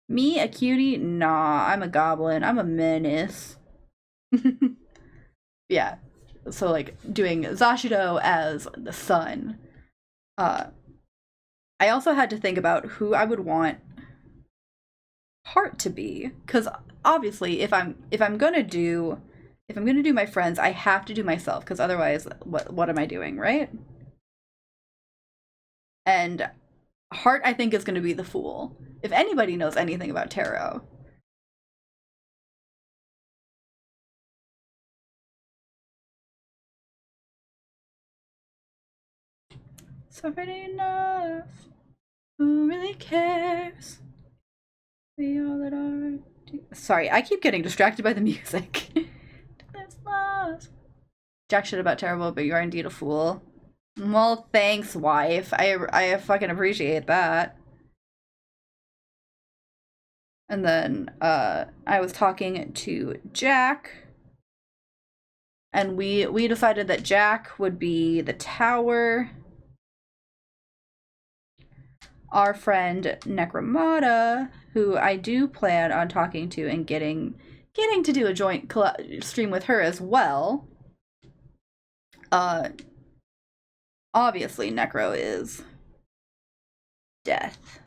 Me, a cutie? Nah, I'm a goblin. I'm a menace. Yeah. So like doing Zashido as the sun. I also had to think about who I would want Hart to be, because obviously if I'm gonna do my friends, I have to do myself, because otherwise what am I doing, right? And Hart, I think, is going to be the fool. If anybody knows anything about tarot. It's already enough. Who really cares? We all that are... Sorry, I keep getting distracted by the music. Jack shit about terrible, but you are indeed a fool. Well, thanks, wife. I fucking appreciate that. And then I was talking to Jack, and we decided that Jack would be the tower. Our friend Necromata, who I do plan on talking to and getting to do a joint stream with her as well. Obviously Necro is death.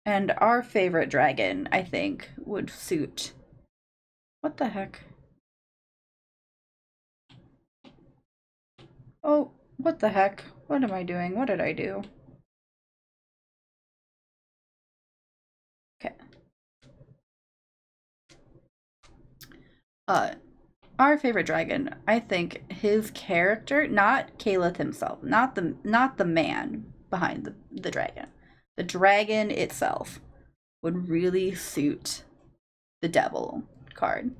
And our favorite dragon, I think, would suit... What the heck? Oh, what the heck? What am I doing? What did I do? Okay. Our favorite dragon, I think his character, not Calith himself, not the man, behind the dragon. The dragon itself would really suit the devil card.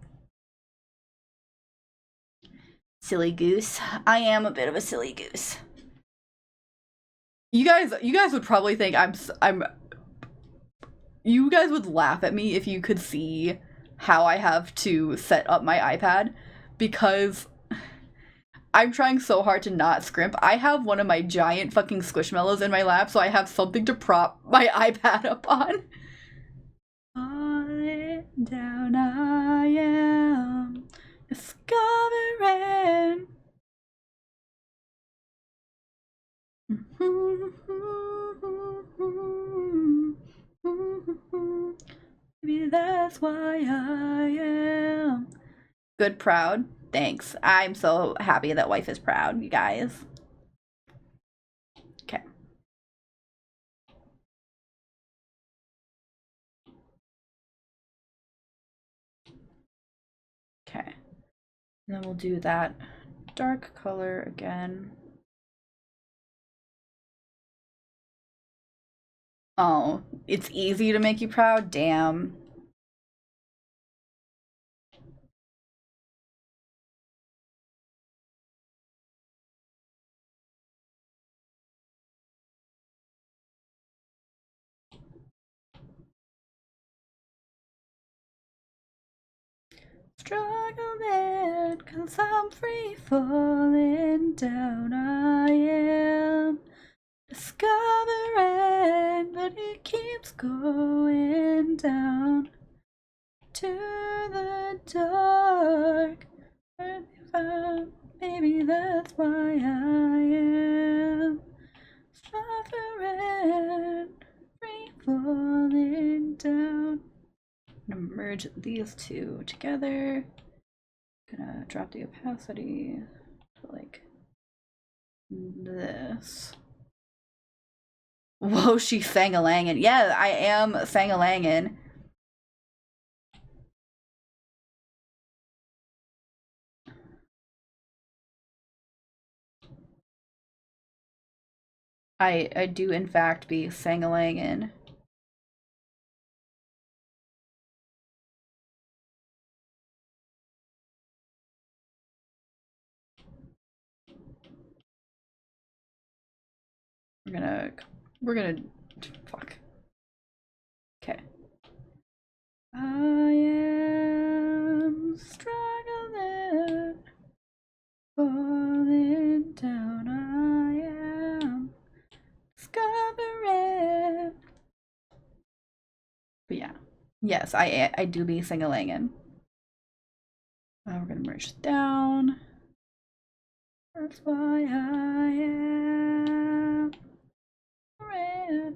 Silly goose. I am a bit of a silly goose. You guys would probably think I'm you guys would laugh at me if you could see how I have to set up my iPad, because I'm trying so hard to not scrimp. I have one of my giant fucking squishmallows in my lap, so I have something to prop my iPad up on. Falling down I am, discovering. Maybe that's why I am. Good, proud. Thanks. I'm so happy that wife is proud, you guys. Okay. Okay. And then we'll do that dark color again. Oh, it's easy to make you proud? Damn. Struggling, 'cause I'm free falling down I am. Discovering, but it keeps going down to the dark. Maybe that's why I am suffering, free falling down. I'm gonna merge these two together. Gonna drop the opacity to like this. Whoa, she's sang-a-langin'. Yeah, I am sang-a-langin'. I do in fact be sang-a-langin'. We're gonna fuck. Okay. I am struggling, falling down I am, discovering. But yeah. Yes, I do be sing-a-langin'. We're gonna merge it down. That's why I am red.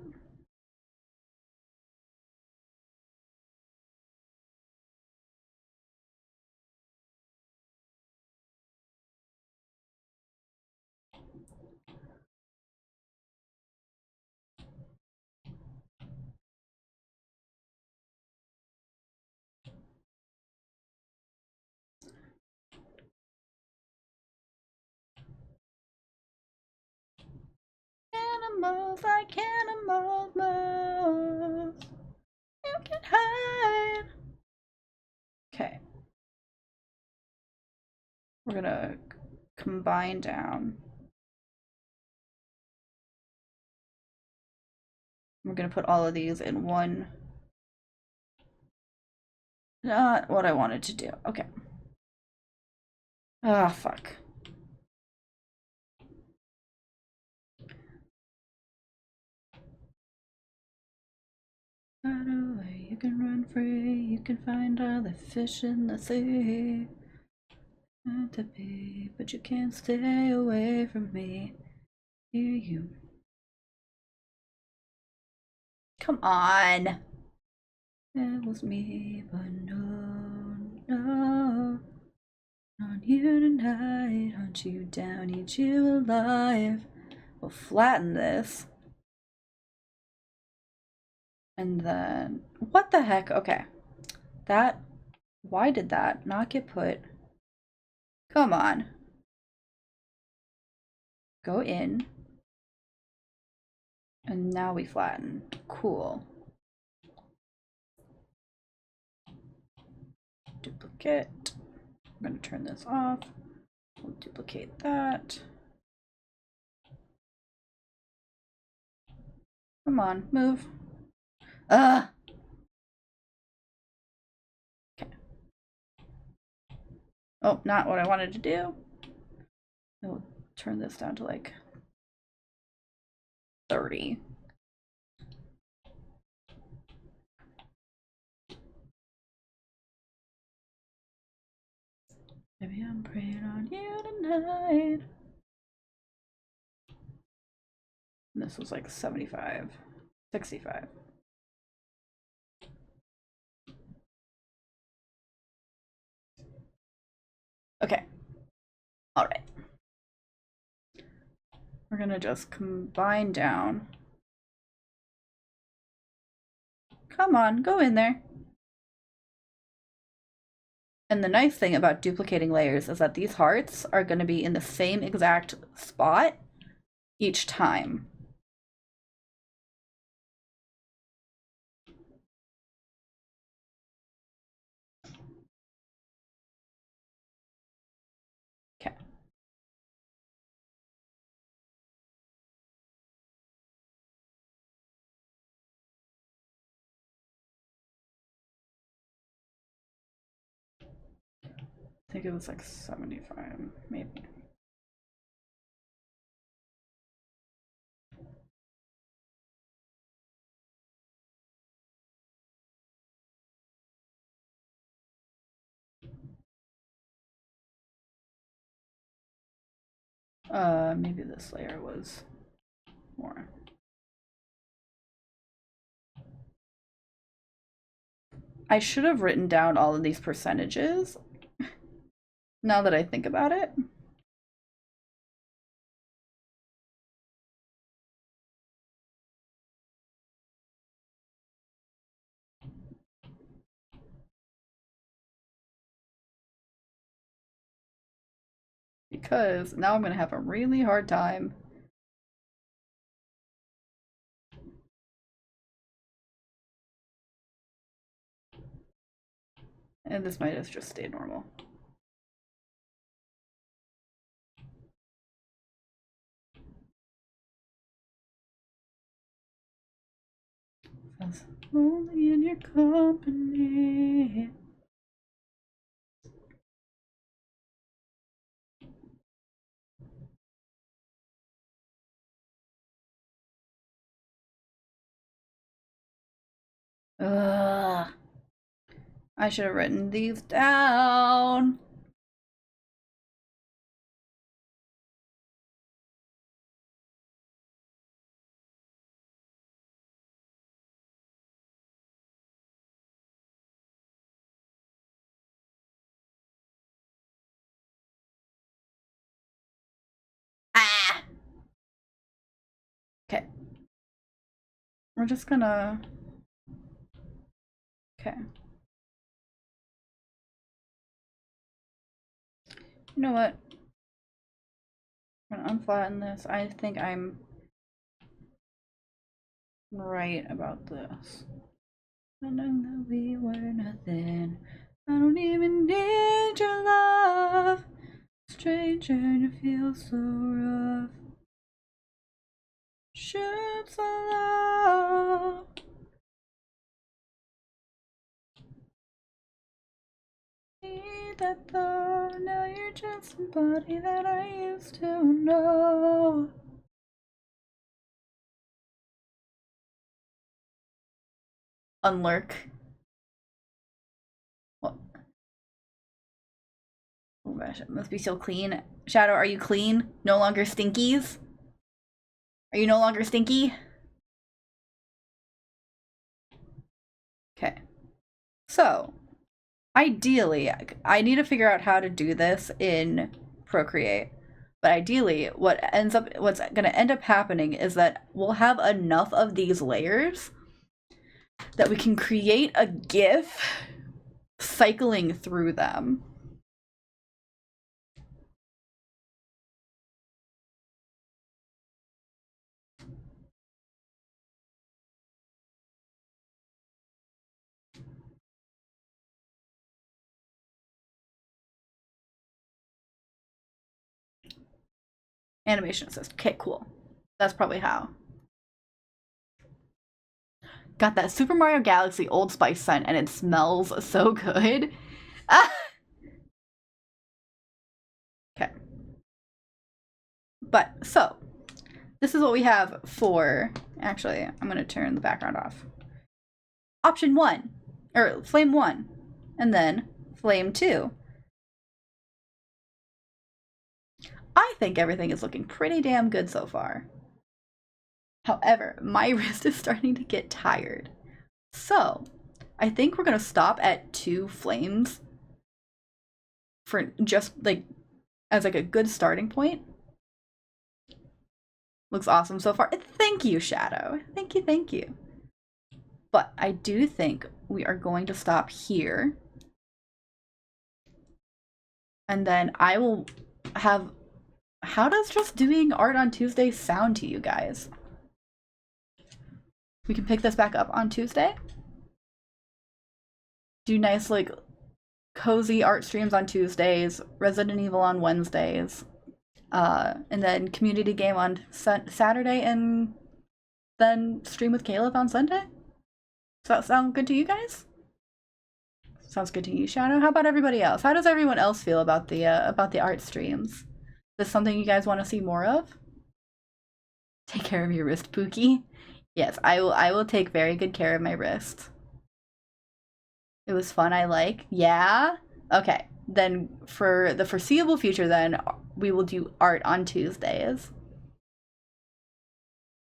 Animals like animals move. You can hide. Okay. We're gonna combine down. We're gonna put all of these in one. Not what I wanted to do. Okay. Ah, fuck. Right away, you can run free. You can find all the fish in the sea. Not to be, but you can't stay away from me. Hear you. Come on. It was me, but no. On you tonight, hunt you down, eat you alive. We'll flatten this. And then, what the heck? Okay. Why did that not get put? Come on. Go in. And now we flatten. Cool. Duplicate. I'm going to turn this off. We'll duplicate that. Come on, move. Okay. Oh, not what I wanted to do. We'll turn this down to like 30. Maybe I'm praying on you tonight. And this was like 75, 65. Okay. All right. We're gonna just combine down. Come on, go in there. And the nice thing about duplicating layers is that these hearts are going to be in the same exact spot each time. Okay. I think it was like 75, maybe. Maybe this layer was more. I should have written down all of these percentages now that I think about it. Because now I'm going to have a really hard time. And this might have just stayed normal. Only in your company. Ugh. I should have written these down. Ah! Okay. We're just gonna... Okay. You know what? I'm gonna unflatten this. I think I'm right about this. I know that we were nothing. I don't even need your love. Stranger, you feel so rough. Ships alone. Need that though. Now you're just somebody that I used to know. Unlurk. What? Oh gosh, it must be so clean. Shadow, are you clean? No longer stinkies? Are you no longer stinky? Okay. So, ideally, I need to figure out how to do this in Procreate. But ideally, what's going to end up happening is that we'll have enough of these layers that we can create a GIF cycling through them. Animation assist. Okay, cool. That's probably how. Got that Super Mario Galaxy Old Spice scent, and it smells so good. Okay. But, so, this is what we have for... Actually, I'm going to turn the background off. Option 1. Or, Flame 1. And then, Flame 2. I think everything is looking pretty damn good so far. However, my wrist is starting to get tired. So, I think we're going to stop at 2 flames for just, like, as, like, a good starting point. Looks awesome so far. Thank you, Shadow. Thank you, thank you. But I do think we are going to stop here. And then I will have... How does just doing art on Tuesday sound to you guys? We can pick this back up on Tuesday. Do nice, like, cozy art streams on Tuesdays, Resident Evil on Wednesdays, and then community game on Saturday, and then stream with Caleb on Sunday? Does that sound good to you guys? Sounds good to you, Shadow. How about everybody else? How does everyone else feel about the art streams? Is this something you guys want to see more of? Take care of your wrist, Pookie. Yes, I will take very good care of my wrist. It was fun, I like. Yeah? Okay. Then for the foreseeable future, then we will do art on Tuesdays.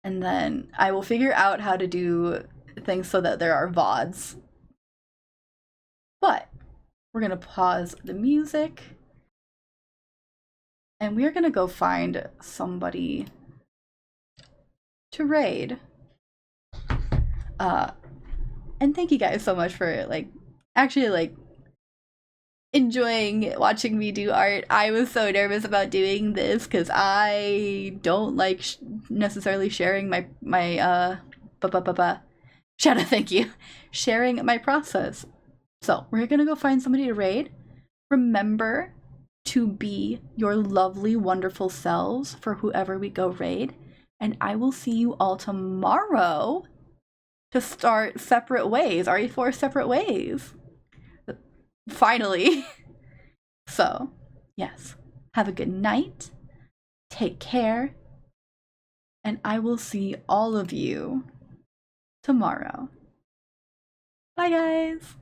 And then I will figure out how to do things so that there are VODs. But we're going to pause the music. And we're going to go find somebody to raid. And thank you guys so much for, like, actually, like, enjoying watching me do art. I was so nervous about doing this because I don't like necessarily sharing my Shadow, thank you. Sharing my process. So, we're gonna go find somebody to raid. Remember to be your lovely, wonderful selves for whoever we go raid. And I will see you all tomorrow to start separate ways. RE4 separate ways. Finally. So, yes. Have a good night. Take care. And I will see all of you tomorrow. Bye, guys.